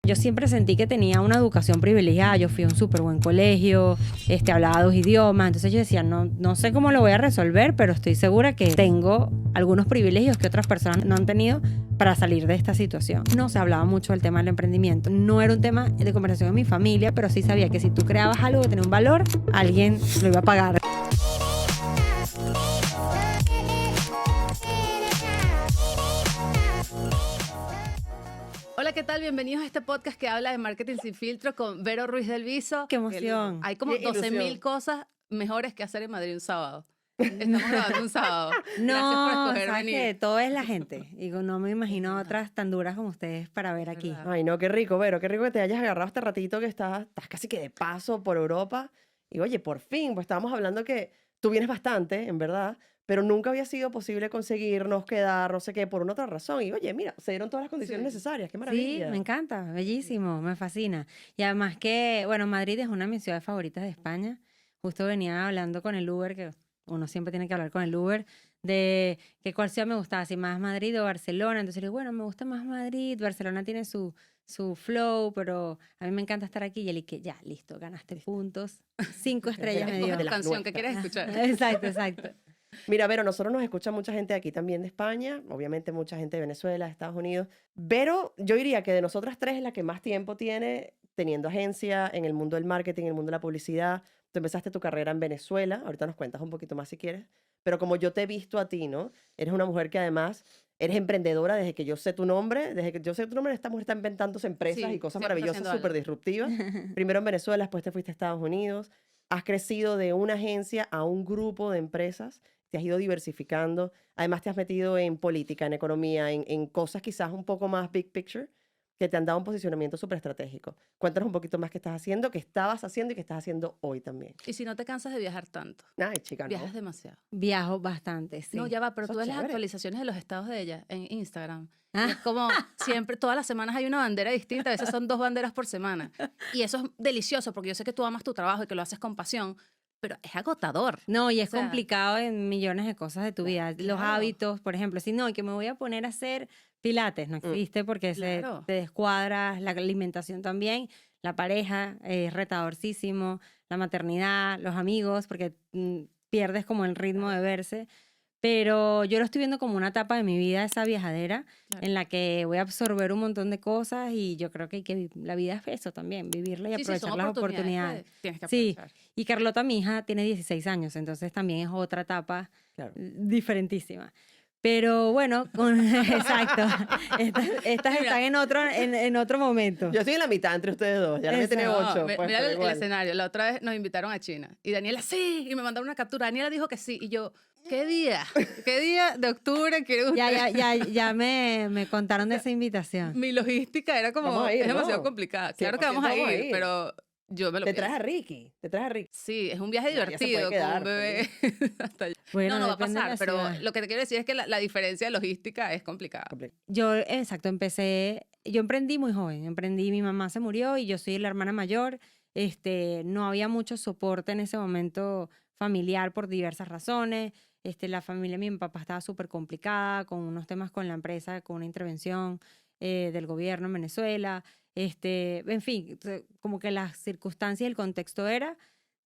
Yo siempre sentí que tenía una educación privilegiada. Yo fui a un súper buen colegio, hablaba 2 idiomas. Entonces yo decía, no sé cómo lo voy a resolver, pero estoy segura que tengo algunos privilegios que otras personas no han tenido para salir de esta situación. No se hablaba mucho del tema del emprendimiento. No era un tema de conversación en mi familia, pero sí sabía que si tú creabas algo que tenía un valor, alguien lo iba a pagar. Hola, ¿qué tal? Bienvenidos a este podcast que habla de marketing sin filtro con Vero Ruiz del Viso. ¡Qué emoción! Hay como Qué 12,000 cosas mejores que hacer en Madrid un sábado. Estamos grabando un sábado. Gracias por escoger ¿sabes venir. qué? Todo es la gente. Digo, no me imagino otras tan duras como ustedes para ver aquí. verdad. Ay, no, qué rico, Vero, qué rico que te hayas agarrado este ratito que estás casi que de paso por Europa. Y oye, por fin, pues estábamos hablando que tú vienes bastante, en verdad, pero nunca había sido posible conseguirnos, quedar, no sé qué, por una otra razón. Y oye, mira, se dieron todas las condiciones Sí. necesarias, qué Sí, maravilla. me encanta, bellísimo, me fascina. Y además que, bueno, Madrid es una de mis ciudades favoritas de España. Justo venía hablando con el Uber, que uno siempre tiene que hablar con el Uber, de que cuál ciudad me gustaba, si más Madrid o Barcelona. Entonces le digo, bueno, me gusta más Madrid, Barcelona tiene su flow, pero a mí me encanta estar aquí. Y él que ya, listo, ganaste puntos, 5 estrellas me Escoge dio. tu las canción que nuestras. quieres escuchar. Exacto, exacto. Mira, Vero, nosotros nos escucha mucha gente aquí también de España, obviamente mucha gente de Venezuela, de Estados Unidos. Vero, yo diría que de nosotras tres es la que más tiempo tiene teniendo agencia en el mundo del marketing, en el mundo de la publicidad. Tú empezaste tu carrera en Venezuela, ahorita nos cuentas un poquito más si quieres, pero como yo te he visto a ti, ¿no? Eres una mujer que además eres emprendedora desde que yo sé tu nombre, desde que yo sé tu nombre, esta mujer está inventándose empresas Sí, y cosas siempre está maravillosas, haciendo súper algo. disruptivas. Primero en Venezuela, después te fuiste a Estados Unidos. Has crecido de una agencia a un grupo de empresas, te has ido diversificando, además te has metido en política, en economía, en cosas quizás un poco más big picture, que te han dado un posicionamiento súper estratégico. Cuéntanos un poquito más qué estás haciendo, qué estabas haciendo y qué estás haciendo hoy también. Y si no te cansas de viajar tanto, Ay, chica, viajas no. demasiado. Viajo bastante, sí. No, ya va, pero Eso tú es ves las chévere. actualizaciones de los estados de ella en Instagram. Ah. Y es como siempre, todas las semanas hay una bandera distinta, a veces son 2 banderas por semana. Y eso es delicioso porque yo sé que tú amas tu trabajo y que lo haces con pasión, pero es agotador. No, y es O sea, complicado en millones de cosas de tu vida. Los claro. hábitos, por ejemplo, si no, que me voy a poner a hacer pilates, no existe porque Claro. te descuadras, la alimentación también, la pareja es retadorcísimo, la maternidad, los amigos, porque pierdes como el ritmo de verse. Pero yo lo estoy viendo como una etapa de mi vida, esa viajadera, Claro. en la que voy a absorber un montón de cosas y yo creo que, la vida es eso también, vivirla y Sí, aprovechar son las oportunidades oportunidades. que tienes que Sí, aprovechar. y Carlota, mi hija, tiene 16 años, entonces también es otra etapa Claro. diferentísima. Pero bueno, exacto, estas Mira. están en otro momento. Yo estoy en la mitad entre ustedes dos, ya me tiene Exacto. 8. No, Pues, mira pero el igual. escenario. La otra vez nos invitaron a China y Daniela sí, y me mandaron una captura. Daniela dijo que sí y yo, ¿qué día? ¿Qué día de octubre quiere usted? Ya me contaron de esa invitación. Mi logística era como, Vamos a ir, es demasiado ¿no? complicada. Claro que 100% vamos a vamos a ir, ir. pero yo me lo Te pienso. traes a Ricky, te traes a Ricky. Sí, es un viaje Ya, ya se puede divertido con quedar, un bebé. Hasta allá. Bueno, No va a depende de pasar, la pero ciudad. lo que te quiero decir es que la diferencia de logística es complicada. Yo, exacto, yo emprendí muy joven, mi mamá se murió y yo soy la hermana mayor, no había mucho soporte en ese momento familiar por diversas razones, la familia de mi papá estaba súper complicada con unos temas con la empresa, con una intervención del gobierno en Venezuela, en fin, como que las circunstancias y el contexto era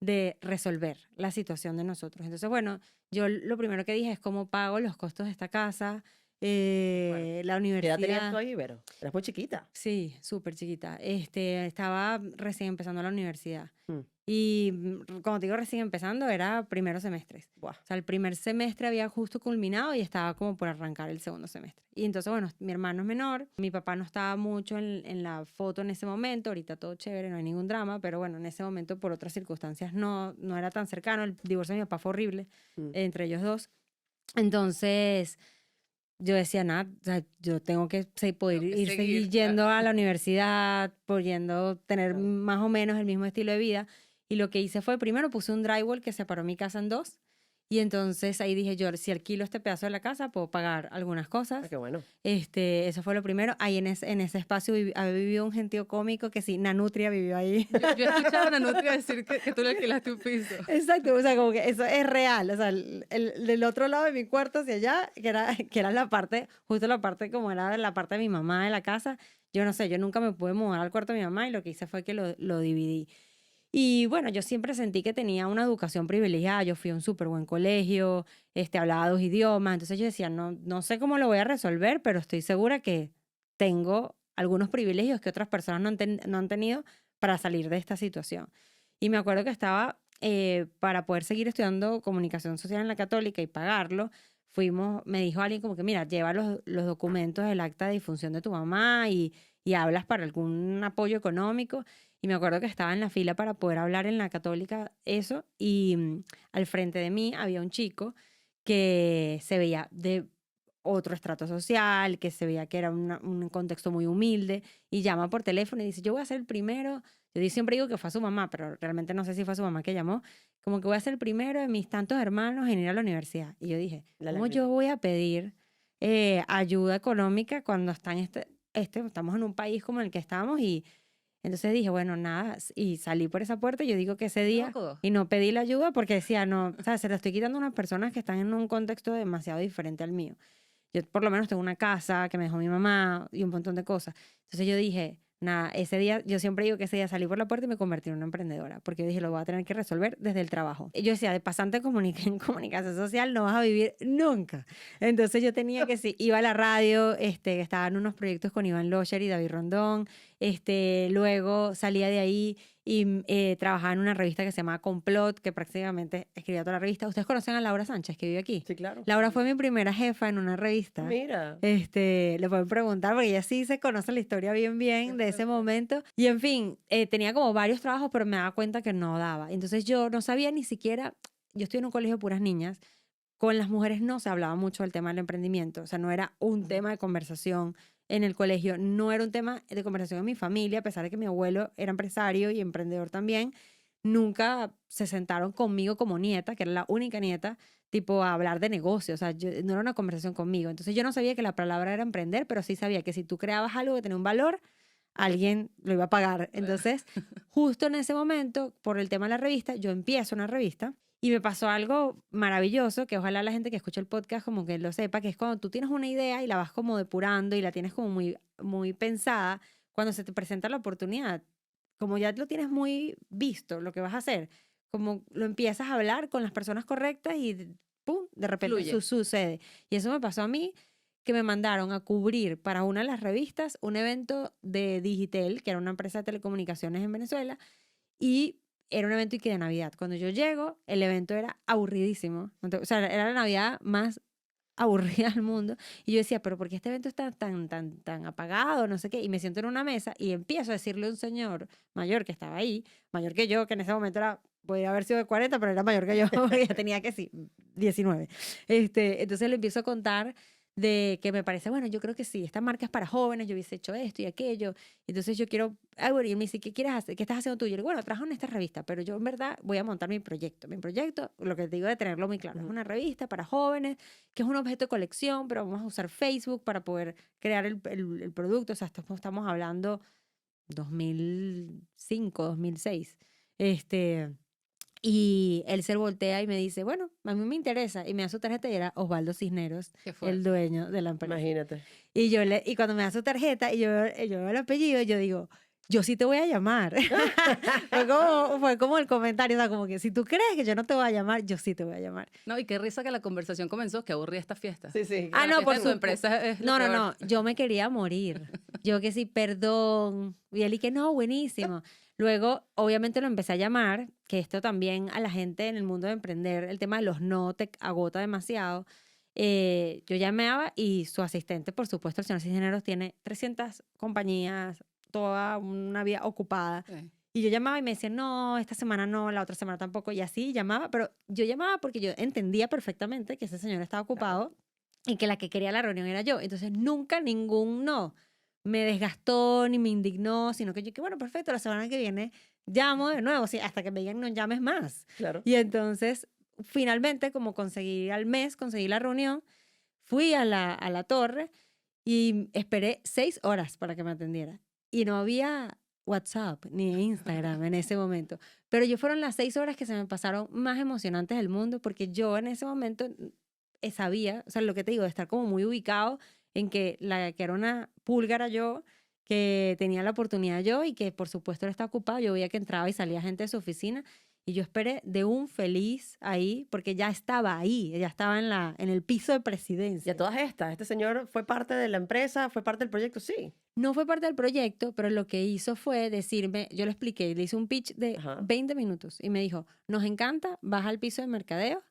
de resolver la situación de nosotros. Entonces, bueno, yo lo primero que dije es cómo pago los costos de esta casa, la ¿Qué edad tenías tú universidad. ahí, Vero? Eras muy chiquita. Sí, súper chiquita. Estaba recién empezando la universidad. Mm. Y como te digo, recién empezando, era primeros semestres. Buah. O sea, el primer semestre había justo culminado y estaba como por arrancar el segundo semestre. Y entonces, bueno, mi hermano es menor, mi papá no estaba mucho en la foto en ese momento, ahorita todo chévere, no hay ningún drama, pero bueno, en ese momento por otras circunstancias no era tan cercano, el divorcio de mi papá fue horrible entre ellos dos. Entonces yo decía, nada, o sea, yo tengo que poder Tengo que ir seguir, yendo a la universidad, pudiendo tener Claro. más o menos el mismo estilo de vida. Y lo que hice fue, primero puse un drywall que separó mi casa en dos Y entonces ahí dije yo, si alquilo este pedazo de la casa, puedo pagar algunas cosas. Ah, qué bueno. Eso fue lo primero. Ahí en ese espacio había vivido un gentío cómico que sí, Nanutria vivió ahí. Yo he escuchado a Nanutria decir que tú le alquilaste un piso. Exacto, o sea, como que eso es real. O sea, del otro lado de mi cuarto hacia allá, que era la parte, justo la parte como era la parte de mi mamá de la casa, yo no sé, yo nunca me pude mudar al cuarto de mi mamá y lo que hice fue que lo dividí. Y bueno, yo siempre sentí que tenía una educación privilegiada, yo fui a un súper buen colegio, hablaba 2 idiomas, entonces yo decía, no sé cómo lo voy a resolver, pero estoy segura que tengo algunos privilegios que otras personas no han tenido para salir de esta situación. Y me acuerdo que estaba, para poder seguir estudiando comunicación social en la Católica y pagarlo, me dijo alguien como que, mira, lleva los documentos del acta de difunción de tu mamá y hablas para algún apoyo económico. Y me acuerdo que estaba en la fila para poder hablar en la Católica eso y al frente de mí había un chico que se veía de otro estrato social, que se veía que era un contexto muy humilde y llama por teléfono y dice, yo voy a ser el primero. Siempre digo que fue a su mamá, pero realmente no sé si fue a su mamá que llamó, como que voy a ser el primero de mis tantos hermanos en ir a la universidad. Y yo dije, ¿cómo yo voy a pedir ayuda económica cuando estamos en un país como el que estamos? Y entonces dije, bueno, nada, y salí por esa puerta y yo digo que ese día, Loco. y no pedí la ayuda porque decía, no, o sea, se la estoy quitando a unas personas que están en un contexto demasiado diferente al mío. Yo por lo menos tengo una casa que me dejó mi mamá y un montón de cosas. Entonces yo dije, nada, ese día, yo siempre digo que ese día salí por la puerta y me convertí en una emprendedora, porque yo dije, lo voy a tener que resolver desde el trabajo. Y yo decía, de pasante en comunicación social no vas a vivir nunca. Entonces yo tenía que, sí, iba a la radio, estaban unos proyectos con Iván Locher y David Rondón, luego salía de ahí y trabajaba en una revista que se llama Complot, que prácticamente escribía toda la revista. ¿Ustedes conocen a Laura Sánchez, que vive aquí? Sí, claro. Laura fue mi primera jefa en una revista. Mira. Le pueden preguntar porque ella sí se conoce la historia bien de ese momento. Y en fin, tenía como varios trabajos, pero me daba cuenta que no daba. Entonces yo no sabía ni siquiera, yo estoy en un colegio de puras niñas, con las mujeres no se hablaba mucho del tema del emprendimiento, o sea, no era un tema de conversación en el colegio, no era un tema de conversación en mi familia, a pesar de que mi abuelo era empresario y emprendedor también, nunca se sentaron conmigo como nieta, que era la única nieta, tipo a hablar de negocios, o sea, no era una conversación conmigo. Entonces yo no sabía que la palabra era emprender, pero sí sabía que si tú creabas algo que tenía un valor, alguien lo iba a pagar. Entonces, justo en ese momento, por el tema de la revista, yo empiezo una revista y me pasó algo maravilloso, que ojalá la gente que escucha el podcast como que lo sepa, que es cuando tú tienes una idea y la vas como depurando y la tienes como muy, muy pensada, cuando se te presenta la oportunidad, como ya lo tienes muy visto lo que vas a hacer, como lo empiezas a hablar con las personas correctas y ¡pum! De repente Fluye. sucede. Y eso me pasó a mí, que me mandaron a cubrir para una de las revistas un evento de Digitel, que era una empresa de telecomunicaciones en Venezuela, y era un evento y que de Navidad. Cuando yo llego, el evento era aburridísimo. O sea, era la Navidad más aburrida del mundo. Y yo decía, pero ¿por qué este evento está tan apagado? No sé qué. Y me siento en una mesa y empiezo a decirle a un señor mayor que estaba ahí, mayor que yo, que en ese momento podía haber sido de 40, pero era mayor que yo, porque ya tenía que sí, 19. Entonces le empiezo a contar de que me parece, bueno, yo creo que sí, esta marca es para jóvenes, yo hubiese hecho esto y aquello, entonces yo quiero, bueno, y él me dice, ¿qué quieres hacer? ¿Qué estás haciendo tú? Y yo le digo, bueno, trabajo en esta revista, pero yo en verdad voy a montar mi proyecto. Mi proyecto, lo que te digo de tenerlo muy claro, es una revista para jóvenes, que es un objeto de colección, pero vamos a usar Facebook para poder crear el producto, o sea, estamos hablando 2005, 2006. Y él se voltea y me dice, bueno, a mí me interesa. Y me da su tarjeta y era Osvaldo Cisneros, Qué fuerte. el dueño de la empresa. Imagínate. Y cuando me da su tarjeta y yo veo el apellido, yo digo, yo sí te voy a llamar. fue como el comentario, o sea, como que si tú crees que yo no te voy a llamar, yo sí te voy a llamar. No, y qué risa que la conversación comenzó, que aburría esta fiesta. Sí, sí. Ah, La no, fiesta por de tu su empresa es lo peor. no, yo me quería morir. Yo que sí, perdón. Y él y que no, buenísimo. Luego, obviamente lo empecé a llamar, que esto también a la gente en el mundo de emprender, el tema de los no te agota demasiado. Yo llamaba y su asistente, por supuesto, el señor Cisneros, tiene 300 compañías, toda una vida ocupada. Sí. Y yo llamaba y me decían, no, esta semana no, la otra semana tampoco. Y así llamaba, pero yo llamaba porque yo entendía perfectamente que ese señor estaba ocupado y que la que quería la reunión era yo. Entonces nunca ningún no me desgastó ni me indignó, sino que yo que bueno, perfecto, la semana que viene llamo de nuevo, sí, hasta que me digan no llames más. Claro. Y entonces finalmente, como conseguí al mes, conseguí la reunión, fui a la torre y esperé 6 horas para que me atendiera. Y no había WhatsApp ni Instagram en ese momento. Pero yo fueron las 6 horas que se me pasaron más emocionantes del mundo porque yo en ese momento sabía, o sea, lo que te digo, de estar como muy ubicado en que la que era una pulga era yo, que tenía la oportunidad yo y que por supuesto él estaba ocupado. Yo veía que entraba y salía gente de su oficina y yo esperé de un feliz ahí porque ya estaba ahí, ya estaba en el piso de Y presidencia. a todas estas, este señor fue parte de la empresa, fue parte del proyecto, sí. No fue parte del proyecto, pero lo que hizo fue decirme, yo le expliqué, le hice un pitch de Ajá. 20 minutos y me dijo, nos encanta, vas al piso de mercadeo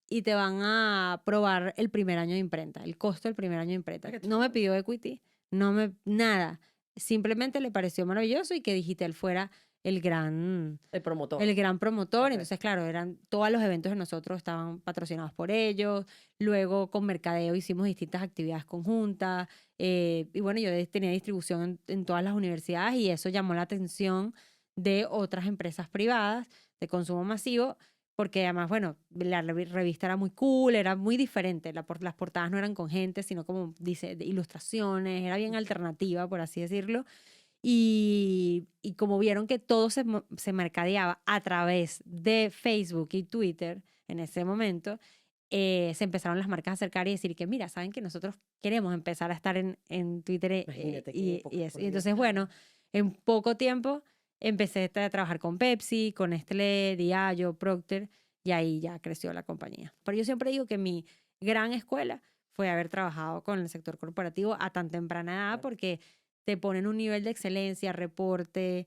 y te van a probar el primer año de imprenta, el costo del primer año de imprenta. Ay, qué No me chulo. pidió equity, nada. Simplemente le pareció maravilloso y que Digital fuera el gran El promotor. promotor. Ok. Entonces, claro, todos los eventos de nosotros estaban patrocinados por ellos. Luego, con Mercadeo hicimos distintas actividades conjuntas. Y bueno, yo tenía distribución en todas las universidades y eso llamó la atención de otras empresas privadas de consumo masivo, porque además, bueno, la revista era muy cool, era muy diferente. Las portadas no eran con gente, sino como dice, de ilustraciones, era bien alternativa, por así decirlo. Y como vieron que todo se mercadeaba a través de Facebook y Twitter en ese momento, se empezaron las marcas a acercar y decir que, mira, saben que nosotros queremos empezar a estar en Twitter Imagínate qué y época, eso. por Y Dios. entonces, bueno, en poco tiempo empecé a trabajar con Pepsi, con Nestlé, Diageo, Procter, y ahí ya creció la compañía. Pero yo siempre digo que mi gran escuela fue haber trabajado con el sector corporativo a tan temprana edad, Claro. porque te ponen un nivel de excelencia, reporte,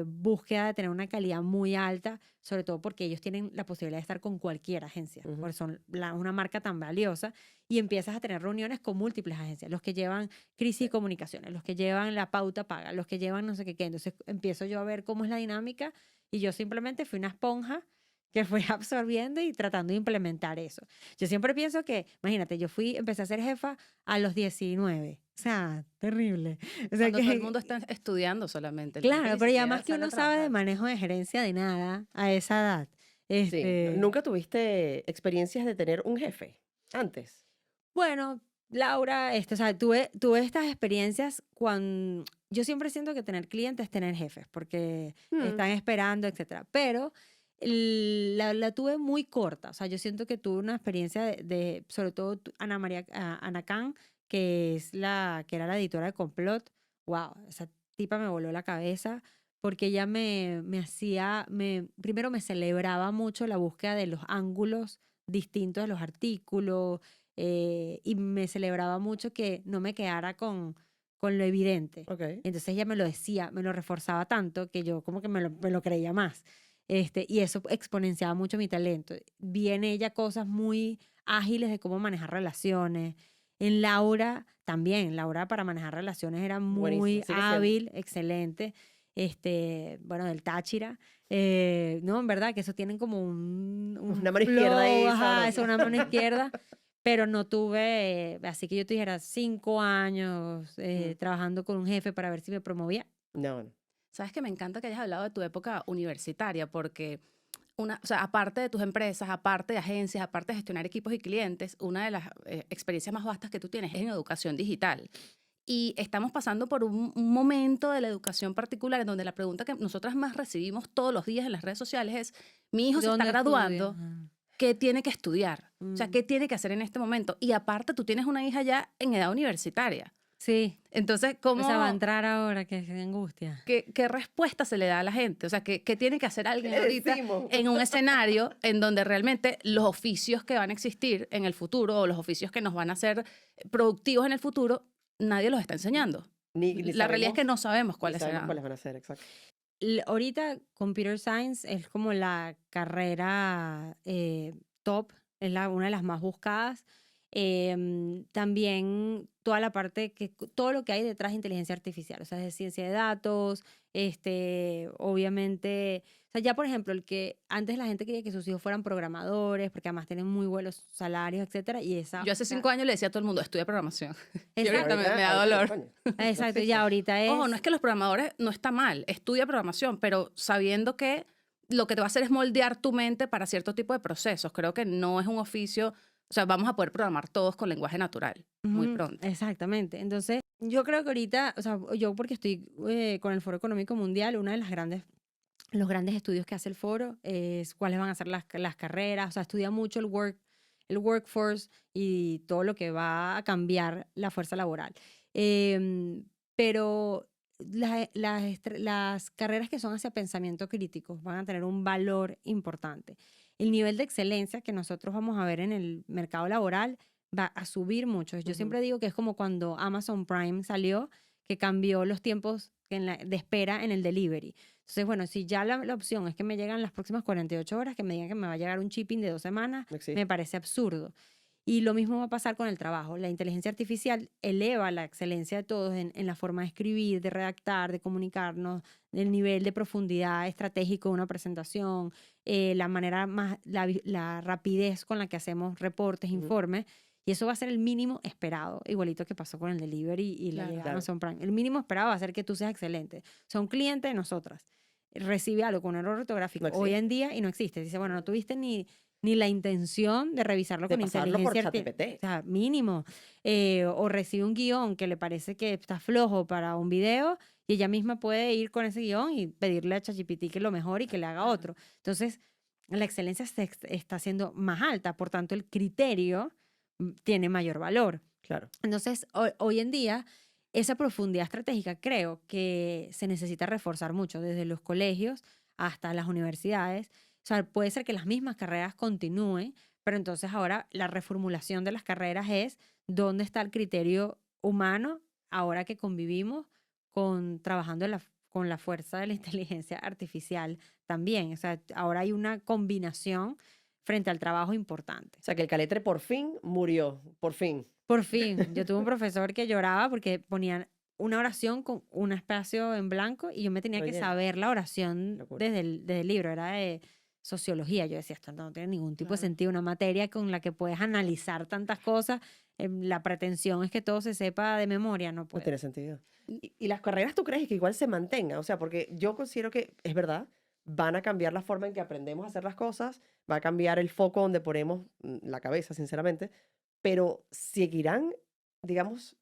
búsqueda de tener una calidad muy alta, sobre todo porque ellos tienen la posibilidad de estar con cualquier agencia, Ujú. porque son una marca tan valiosa, y empiezas a tener reuniones con múltiples agencias, los que llevan crisis y comunicaciones, los que llevan la pauta paga, los que llevan no sé qué. Entonces empiezo yo a ver cómo es la dinámica y yo simplemente fui una esponja que fue absorbiendo y tratando de implementar eso. Yo siempre pienso que, imagínate, empecé a ser jefa a los 19. O sea, terrible. O sea Cuando todo el que, mundo está estudiando solamente. La gente claro, ni pero ya siquiera más que sale a uno sabe de trabajar. manejo de gerencia de nada a esa edad. Sí. ¿Nunca tuviste experiencias de tener un jefe antes? Bueno, Laura, o sea, tuve estas experiencias cuando yo siempre siento que tener clientes es tener jefes, porque están esperando, etcétera. Pero la tuve muy corta. O sea, yo siento que tuve una experiencia sobre todo Ana Khan, que era la editora de Complot. Wow, esa tipa me voló la cabeza porque ella primero me celebraba mucho la búsqueda de los ángulos distintos de los artículos, y me celebraba mucho que no me quedara con lo evidente. Ok. Entonces ella me lo decía, me lo reforzaba tanto que yo como que me lo creía más. Y eso exponenciaba mucho mi talento. Vi en ella cosas muy ágiles de cómo manejar relaciones. En Laura también, Laura para manejar relaciones era muy Buenísimo, sigue siendo. hábil, excelente. Bueno, del Táchira. No, en verdad que eso tienen como un Una mano izquierda ahí flow, ajá, sabrosa. eso, una mano izquierda. Pero no tuve, así que yo te dijera 5 años trabajando con un jefe para ver si me promovía. No, no. Sabes que me encanta que hayas hablado de tu época universitaria, porque o sea, aparte de tus empresas, aparte de agencias, aparte de gestionar equipos y clientes, una de las experiencias más vastas que tú tienes es en educación digital. Y estamos pasando por un momento de la educación particular en donde la pregunta que nosotras más recibimos todos los días en las redes sociales es, mi hijo se está ¿Dónde graduando, estudias? Ajá. ¿qué tiene que estudiar? O sea, Mm. ¿qué tiene que hacer en este momento? Y aparte, tú tienes una hija ya en edad universitaria. Sí, Entonces, o ¿cómo, sea, va a entrar ahora, que angustia. qué respuesta se le da a la gente? O sea, ¿qué tiene que hacer alguien ¿Qué le ahorita decimos? en un escenario en donde realmente los oficios que van a existir en el futuro o los oficios que nos van a ser productivos en el futuro, nadie los está enseñando? Ni La realidad es que no sabemos ni cuáles sabemos serán. cuáles van a ser, exacto. Ahorita Computer Science es como la carrera top, es una de las más buscadas. También toda la parte todo lo que hay detrás de inteligencia artificial, o sea, de ciencia de datos, obviamente, o sea, ya por ejemplo, el que antes la gente quería que sus hijos fueran programadores, porque además tienen muy buenos salarios, etcétera, y esa... Yo hace 5 años le decía a todo el mundo, estudia programación. Y Exacto. ahorita me da dolor. coño. Exacto, ya ahorita es... Ojo, no es que los programadores no está mal, estudia programación, pero sabiendo que lo que te va a hacer es moldear tu mente para cierto tipo de procesos. Creo que no es un oficio, o sea, vamos a poder programar todos con lenguaje natural muy Ujú, pronto. exactamente. Entonces, yo creo que ahorita, o sea, yo porque estoy con el Foro Económico Mundial, una de las los grandes estudios que hace el foro es cuáles van a ser las carreras, o sea, estudia mucho el workforce y todo lo que va a cambiar la fuerza laboral. Pero las carreras que son hacia pensamiento crítico van a tener un valor importante. El nivel de excelencia que nosotros vamos a ver en el mercado laboral va a subir mucho. Yo Ujú. siempre digo que es como cuando Amazon Prime salió, que cambió los tiempos de espera en el delivery. Entonces, bueno, si ya la opción es que me llegan las próximas 48 horas, que me digan que me va a llegar un shipping de 2 semanas, No existe. me parece absurdo. Y lo mismo va a pasar con el trabajo. La inteligencia artificial eleva la excelencia de todos en la forma de escribir, de redactar, de comunicarnos, el nivel de profundidad estratégico de una presentación, la manera más, la rapidez con la que hacemos reportes, Ujú. informes. Y eso va a ser el mínimo esperado, igualito que pasó con el delivery y la Claro. llegada de Claro. Amazon Prime. El mínimo esperado va a ser que tú seas excelente. O sea, un cliente de nosotras recibe algo con un error ortográfico No hoy existe. en día y no existe. Dice, bueno, no tuviste ni la intención de revisarlo De con pasarlo por inteligencia artificial. O ChatGPT. sea, mínimo. O recibe un guión que le parece que está flojo para un video y ella misma puede ir con ese guión y pedirle a ChatGPT que lo mejore y que le haga Claro. otro. Entonces, la excelencia está siendo más alta, por tanto, el criterio tiene mayor valor. Claro. Entonces, hoy en día, esa profundidad estratégica creo que se necesita reforzar mucho, desde los colegios hasta las universidades. O sea, puede ser que las mismas carreras continúen, pero entonces ahora la reformulación de las carreras es dónde está el criterio humano ahora que convivimos trabajando con la fuerza de la inteligencia artificial también. O sea, ahora hay una combinación frente al trabajo importante. O sea, que el caletre por fin murió. Por fin. Por fin, yo tuve un profesor que lloraba porque ponían una oración con un espacio en blanco y yo me tenía que Oye, saber la oración locura. desde el libro, era de sociología. Yo decía, esto no tiene ningún tipo de Claro. sentido, una materia con la que puedes analizar tantas cosas. La pretensión es que todo se sepa de memoria, no No puede. tiene sentido. Y las carreras tú crees que igual se mantengan? O sea, porque yo considero que es verdad, van a cambiar la forma en que aprendemos a hacer las cosas, va a cambiar el foco donde ponemos la cabeza, sinceramente, pero seguirán, digamos,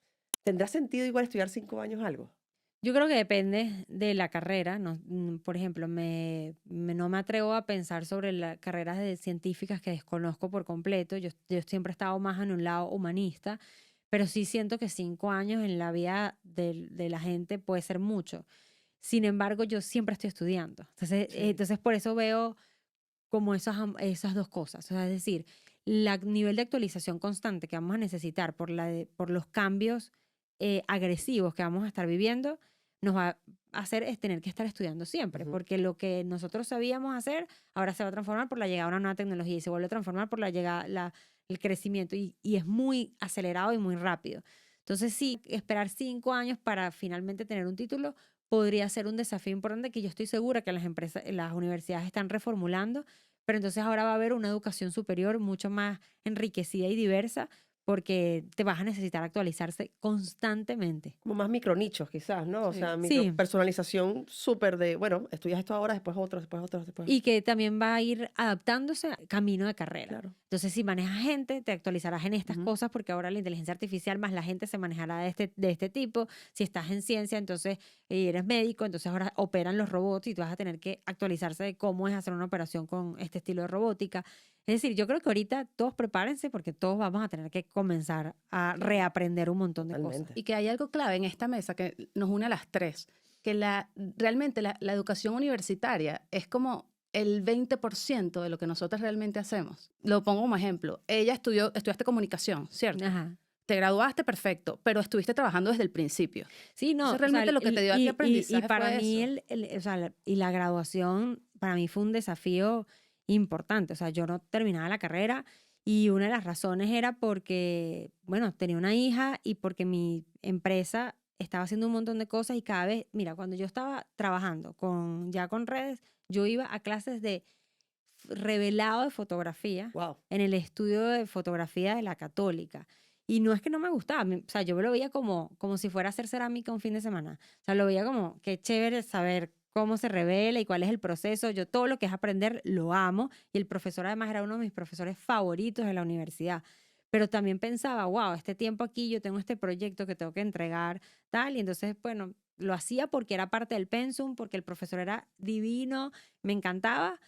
¿tendrá sentido igual estudiar 5 años algo? Yo creo que depende de la carrera. No, por ejemplo, no me atrevo a pensar sobre las carreras de científicas que desconozco por completo. Yo siempre he estado más en un lado humanista, pero sí siento que 5 años en la vida de la gente puede ser mucho. Sin embargo, yo siempre estoy estudiando. Entonces, Sí. entonces por eso veo como esas dos cosas. O sea, es decir, el nivel de actualización constante que vamos a necesitar por los cambios agresivos que vamos a estar viviendo, nos va a hacer es tener que estar estudiando siempre, Ujú. porque lo que nosotros sabíamos hacer ahora se va a transformar por la llegada de una nueva tecnología y se vuelve a transformar por la llegada, el crecimiento y es muy acelerado y muy rápido. Entonces, sí, esperar 5 años para finalmente tener un título podría ser un desafío importante que yo estoy segura que las empresas, las universidades están reformulando, pero entonces ahora va a haber una educación superior mucho más enriquecida y diversa porque te vas a necesitar actualizarse constantemente. Como más micronichos, quizás, ¿no? O Sí. sea, Sí, micropersonalización súper de, bueno, estudias esto ahora, después otro, después otro, después. y que también va a ir adaptándose al camino de carrera. Claro. Entonces, si manejas gente, te actualizarás en estas Ujú. cosas porque ahora la inteligencia artificial más la gente se manejará de este tipo. Si estás en ciencia, entonces eres médico, entonces ahora operan los robots y tú vas a tener que actualizarse de cómo es hacer una operación con este estilo de robótica. Es decir, yo creo que ahorita todos prepárense porque todos vamos a tener que comenzar a reaprender un montón de cosas. Totalmente. Y que hay algo clave en esta mesa que nos une a las tres, que realmente la educación universitaria es como el 20% de lo que nosotros realmente hacemos. Lo pongo como ejemplo. Estudiaste comunicación, ¿cierto? Ajá. Te graduaste, perfecto, pero estuviste trabajando desde el principio. Sí, no, Entonces, realmente lo que te dio a ti aprendizaje y para fue mí eso. o sea, y la graduación para mí fue un desafío importante. O sea, yo no terminaba la carrera y una de las razones era porque, bueno, tenía una hija y porque mi empresa estaba haciendo un montón de cosas y cada vez, mira, cuando yo estaba trabajando ya con redes, yo iba a clases de revelado de fotografía Wow. en el estudio de fotografía de la Católica. Y no es que no me gustaba, o sea, yo lo veía como si fuera a hacer cerámica un fin de semana. O sea, lo veía como, qué chévere saber cómo se revela y cuál es el proceso. Yo todo lo que es aprender lo amo y el profesor además era uno de mis profesores favoritos de la universidad. Pero también pensaba, wow, este tiempo aquí yo tengo este proyecto que tengo que entregar, tal, y entonces, bueno, lo hacía porque era parte del pensum, porque el profesor era divino, me encantaba,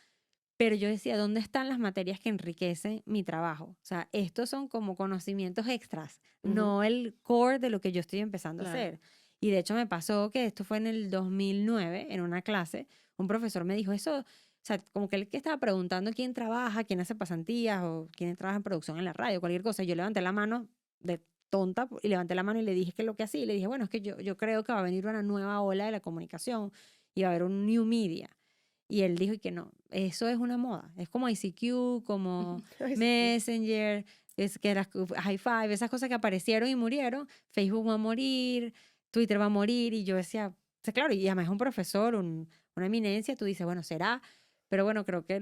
pero yo decía, ¿dónde están las materias que enriquecen mi trabajo? O sea, estos son como conocimientos extras, Ujú. no el core de lo que yo estoy empezando a Claro. hacer. Y de hecho me pasó que esto fue en el 2009, en una clase, un profesor me dijo eso, o sea, como que él que estaba preguntando quién trabaja, quién hace pasantías o quién trabaja en producción en la radio, cualquier cosa. Yo levanté la mano de tonta y levanté la mano y le dije que lo que hacía. Y le dije, bueno, es que yo creo que va a venir una nueva ola de la comunicación y va a haber un new media. Y él dijo y que no, eso es una moda. Es como ICQ, como Ay, sí. Messenger, es que las High Five, esas cosas que aparecieron y murieron. Facebook va a morir, Twitter va a morir. Y yo decía, o sea, claro, y además es un profesor, una eminencia. Tú dices, bueno, será. Pero bueno, creo que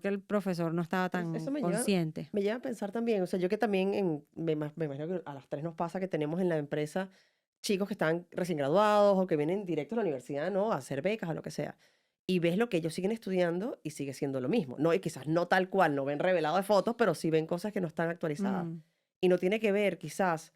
el profesor no estaba tan Eso consciente. me lleva a pensar también, o sea, yo que también, me imagino que a las tres nos pasa que tenemos en la empresa chicos que están recién graduados o que vienen directo a la universidad, ¿no? A hacer becas o lo que sea. Y ves lo que ellos siguen estudiando y sigue siendo lo mismo. No, y quizás no tal cual, no ven revelado de fotos, pero sí ven cosas que no están actualizadas. Mm. Y no tiene que ver quizás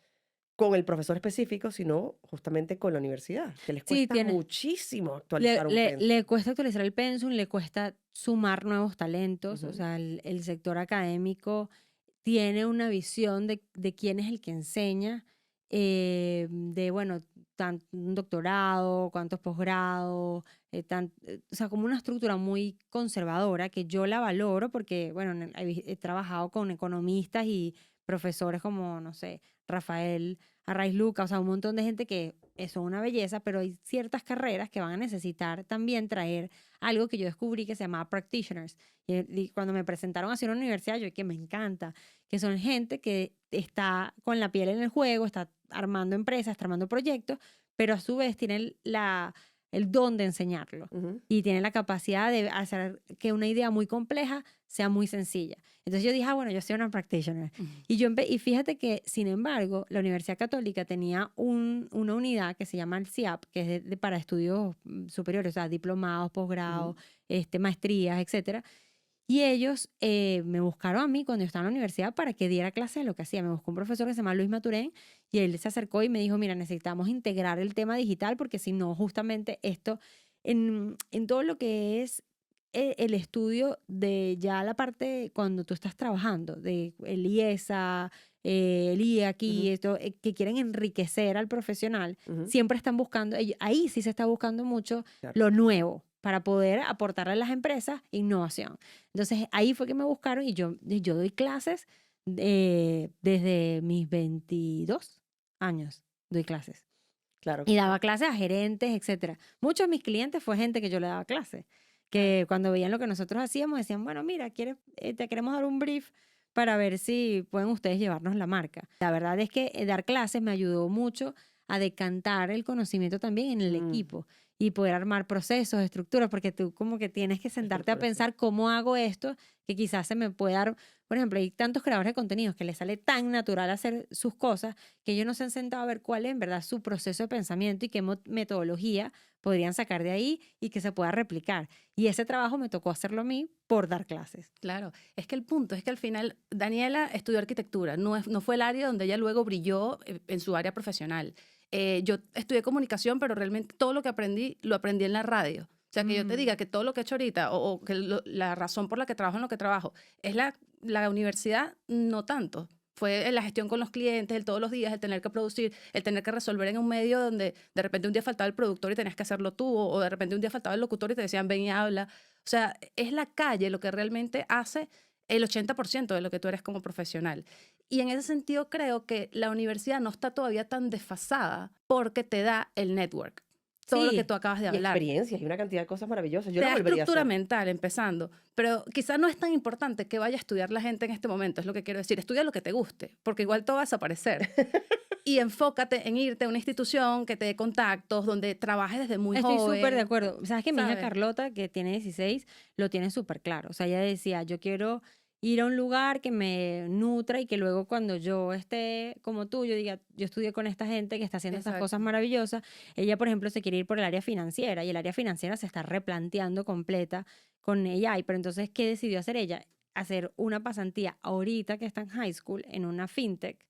con el profesor específico, sino justamente con la universidad, que les Sí, cuesta muchísimo le, actualizar un le, pensum. le cuesta actualizar el pensum, le cuesta sumar nuevos talentos. O Ujú. sea, el sector académico tiene una visión de quién es el que enseña, de, bueno, un doctorado, cuántos posgrados, o sea, como una estructura muy conservadora que yo la valoro porque, bueno, he trabajado con economistas y profesores como, no sé, Rafael Arraiz Luca, o sea, un montón de gente que son una belleza, pero hay ciertas carreras que van a necesitar también traer algo que yo descubrí que se llamaba practitioners. Y cuando me presentaron hacia una universidad, yo que me encanta, que son gente que está con la piel en el juego, está armando empresas, está armando proyectos, pero a su vez tienen el don de enseñarlo Ujú. y tienen la capacidad de hacer que una idea muy compleja sea muy sencilla. Entonces yo dije, ah, bueno, yo soy una practitioner. Y fíjate que, sin embargo, la Universidad Católica tenía una unidad que se llama el CIAP, que es para estudios superiores, o sea, diplomados, posgrados, maestrías, etcétera. Y ellos me buscaron a mí cuando yo estaba en la universidad para que diera clase de lo que hacía. Me buscó un profesor que se llama Luis Maturén y él se acercó y me dijo, mira, necesitamos integrar el tema digital porque si no, justamente esto, en todo lo que es el estudio de ya la parte cuando tú estás trabajando, de el IESA, el IAQI, Ujú. esto, que quieren enriquecer al profesional, Ujú. siempre están buscando, ahí sí se está buscando mucho Claro. lo nuevo para poder aportarle a las empresas innovación. Entonces ahí fue que me buscaron y yo doy clases desde mis 22 años, doy clases. Claro. Y daba clases a gerentes, etcétera. Muchos de mis clientes fue gente que yo le daba clases, que cuando veían lo que nosotros hacíamos decían, bueno, mira, te queremos dar un brief para ver si pueden ustedes llevarnos la marca. La verdad es que dar clases me ayudó mucho a decantar el conocimiento también en el equipo y poder armar procesos, estructuras, porque tú como que tienes que sentarte a Estructuras, sí. pensar cómo hago esto, que quizás se me puede dar, por ejemplo, hay tantos creadores de contenidos que les sale tan natural hacer sus cosas que ellos no se han sentado a ver cuál es en verdad su proceso de pensamiento y qué metodología podrían sacar de ahí y que se pueda replicar. Y ese trabajo me tocó hacerlo a mí por dar clases. Claro, es que el punto es que al final Daniela estudió arquitectura, no fue el área donde ella luego brilló en su área profesional. Yo estudié comunicación, pero realmente todo lo que aprendí, lo aprendí en la radio. O sea, que yo te diga que todo lo que he hecho ahorita o que la razón por la que trabajo en lo que trabajo es la universidad, no tanto. Fue la gestión con los clientes, el todos los días, el tener que producir, el tener que resolver en un medio donde de repente un día faltaba el productor y tenías que hacerlo tú, o de repente un día faltaba el locutor y te decían ven y habla. O sea, es la calle lo que realmente hace el 80% de lo que tú eres como profesional. Y en ese sentido creo que la universidad no está todavía tan desfasada porque te da el network. Todo lo que Sí, tú acabas de Y hablar. experiencias y una cantidad de cosas maravillosas. Yo Te lo da volvería a estructura hacer. mental empezando, pero quizás no es tan importante que vaya a estudiar la gente en este momento, es lo que quiero decir. Estudia lo que te guste, porque igual todo va a desaparecer. Y enfócate en irte a una institución que te dé contactos, donde trabajes desde muy estoy súper de joven. acuerdo. Sabes que mi hija ¿Sabes? Carlota, que tiene 16, lo tiene súper claro. O sea, ella decía, yo quiero ir a un lugar que me nutra y que luego cuando yo esté como tú, yo diga, yo estudié con esta gente que está haciendo estas cosas Exacto. maravillosas. Ella, por ejemplo, se quiere ir por el área financiera y el área financiera se está replanteando completa con AI. Pero entonces, ¿qué decidió hacer ella? Hacer una pasantía ahorita que está en high school en una fintech,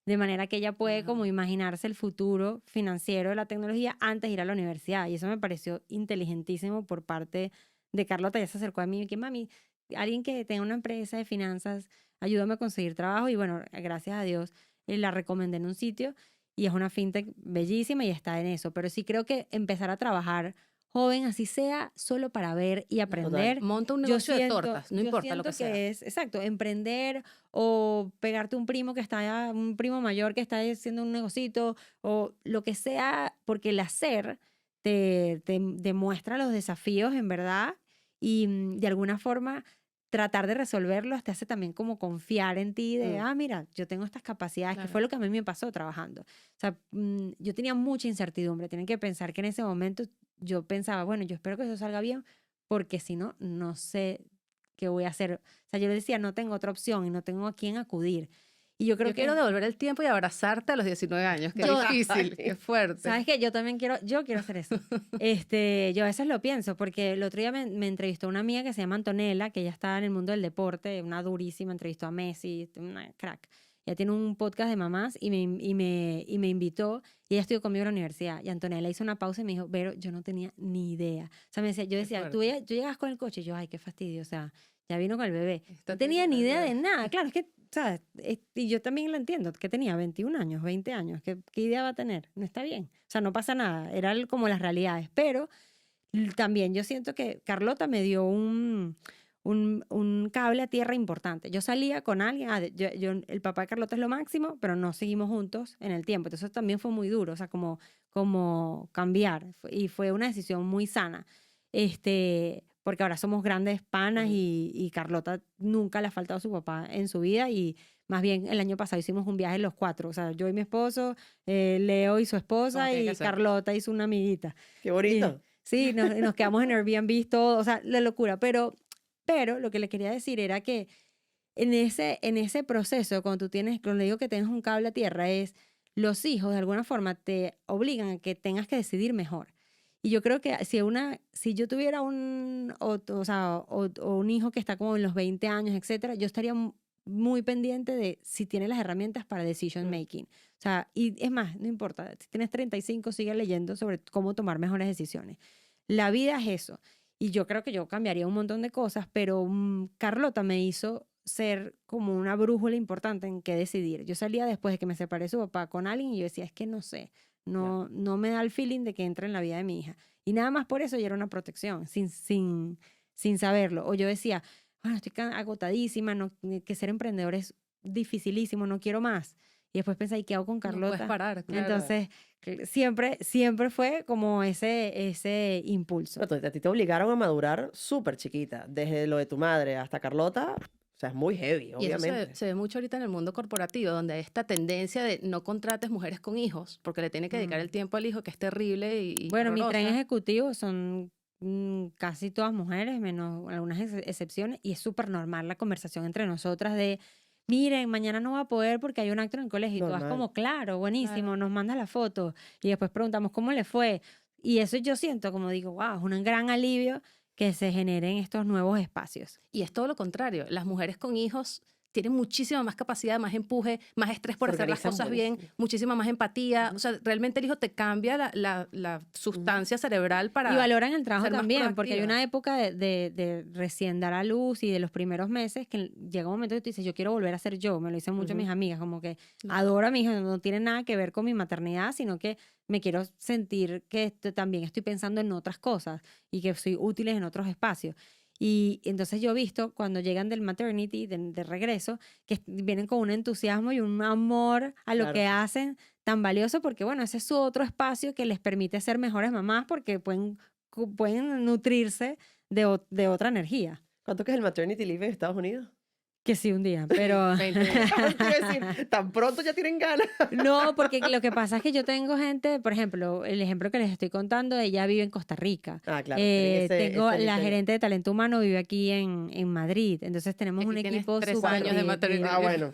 de manera que ella puede como Wow. imaginarse el futuro financiero de la tecnología antes de ir a la universidad. Y eso me pareció inteligentísimo por parte de Carlota. Ella se acercó a mí y que, mami, alguien que tenga una empresa de finanzas, ayúdame a conseguir trabajo. Y bueno, gracias a Dios, la recomendé en un sitio y es una fintech bellísima y está en eso. Pero sí creo que empezar a trabajar joven, así sea, solo para ver y Total. aprender. Monta un negocio de tortas, no Yo importa lo siento que sea. que es, exacto, emprender o pegarte un primo que está, un primo mayor que está haciendo un negocito o lo que sea, porque el hacer te demuestra los desafíos en verdad y de alguna forma tratar de resolverlos te hace también como confiar en ti de, Mm. mira, yo tengo estas capacidades, que Claro. fue lo que a mí me pasó trabajando. O sea, yo tenía mucha incertidumbre, tienen que pensar que en ese momento yo pensaba, bueno, yo espero que eso salga bien, porque si no, no sé qué voy a hacer. O sea, yo le decía, no tengo otra opción y no tengo a quién acudir. Y yo creo Yo quiero que devolver el tiempo y abrazarte a los 19 años. Qué yo, difícil, qué fuerte. ¿sabes qué? Yo también quiero, yo quiero hacer eso. Yo a veces lo pienso, porque el otro día me entrevistó una amiga que se llama Antonella, que ella está en el mundo del deporte, una durísima, entrevistó a Messi, una crack. Ella tiene un podcast de mamás y me invitó y ella estudió conmigo en la universidad. Y Antonella hizo una pausa y me dijo, Vero, yo no tenía ni idea. O sea, me decía, yo Qué decía, fuerte. tú llegas con el coche y yo, ay, qué fastidio, o sea, ya vino con el bebé. Esto No tiene que tenía ni estar idea bien. de nada. Claro, es que, ¿sabes? Y yo también lo entiendo, que tenía 21 años, 20 años. ¿Qué idea va a tener? No está bien. O sea, no pasa nada. Eran como las realidades. Pero también yo siento que Carlota me dio un cable a tierra importante. Yo salía con alguien, el papá de Carlota es lo máximo, pero no seguimos juntos en el tiempo. Entonces eso también fue muy duro, o sea, como cambiar. Y fue una decisión muy sana. Porque ahora somos grandes panas Ujú. y Carlota nunca le ha faltado a su papá en su vida y más bien el año pasado hicimos un viaje los cuatro, o sea, yo y mi esposo, Leo y su Como esposa tiene que y ser. Carlota y su una amiguita. Qué Y, bonito. sí, nos quedamos en Airbnb todo, o sea, la locura. Pero lo que le quería decir era que en ese proceso, cuando digo que tienes un cable a tierra, es los hijos de alguna forma te obligan a que tengas que decidir mejor. Y yo creo que si yo tuviera o un hijo que está como en los 20 años, etcétera, yo estaría muy pendiente de si tiene las herramientas para decision Mm. making. O sea, y es más, no importa, si tienes 35, sigue leyendo sobre cómo tomar mejores decisiones. La vida es eso. Y yo creo que yo cambiaría un montón de cosas, pero Carlota me hizo ser como una brújula importante en qué decidir. Yo salía después de que me separé de su papá con alguien y yo decía, es que no sé, Ya. no me da el feeling de que entre en la vida de mi hija. Y nada más por eso ya era una protección, sin saberlo. O yo decía, bueno, estoy agotadísima, que ser emprendedor es dificilísimo, no quiero más. Y después pensé, ¿y qué hago con No puedes Carlota? parar, claro. Entonces, siempre fue como ese impulso. Pero a ti te obligaron a madurar súper chiquita, desde lo de tu madre hasta Carlota, o sea, es muy heavy, Y eso obviamente. se ve mucho ahorita en el mundo corporativo, donde hay esta tendencia de no contrates mujeres con hijos, porque le tiene que dedicar el tiempo al hijo, que es terrible y Bueno, mi tren horrorosa. ejecutivo son casi todas mujeres, menos algunas excepciones, y es súper normal la conversación entre nosotras de, miren, mañana no va a poder porque hay un acto en el colegio, y tú vas Normal. como, claro, buenísimo, Claro. nos mandas la foto, y después preguntamos cómo le fue. Y eso yo siento, como digo, wow, es un gran alivio que se generen estos nuevos espacios. Y es todo lo contrario. Las mujeres con hijos tienen muchísima más capacidad, más empuje, más estrés por Se hacer las organizan cosas bien, buenísimo. muchísima más empatía. Ujú. O sea, realmente el hijo te cambia la sustancia cerebral Y para valoran el trabajo ser más también, porque hay proactiva. una época de recién dar a luz y de los primeros meses que llega un momento que tú dices, yo quiero volver a ser yo. Me lo dicen mucho Ujú. mis amigas, como que Claro. adoro a mi hija, no tiene nada que ver con mi maternidad, sino que me quiero sentir que también estoy pensando en otras cosas y que soy útil en otros espacios. Y entonces yo he visto cuando llegan del maternity, de regreso, que vienen con un entusiasmo y un amor a lo Claro. que hacen tan valioso, porque bueno, ese es su otro espacio que les permite ser mejores mamás porque pueden nutrirse de otra energía. ¿Cuánto que es el maternity leave en Estados Unidos? Que sí, un día, pero 20 días. Te iba a decir, tan pronto ya tienen ganas. no, porque lo que pasa es que yo tengo gente, por ejemplo, el ejemplo que les estoy contando, ella vive en Costa Rica. Ah, claro, tienen Tengo ese la límite. gerente de talento humano vive aquí en Madrid, entonces tenemos un Aquí tienes equipo 3 súper años de maternidad. Ah, bueno,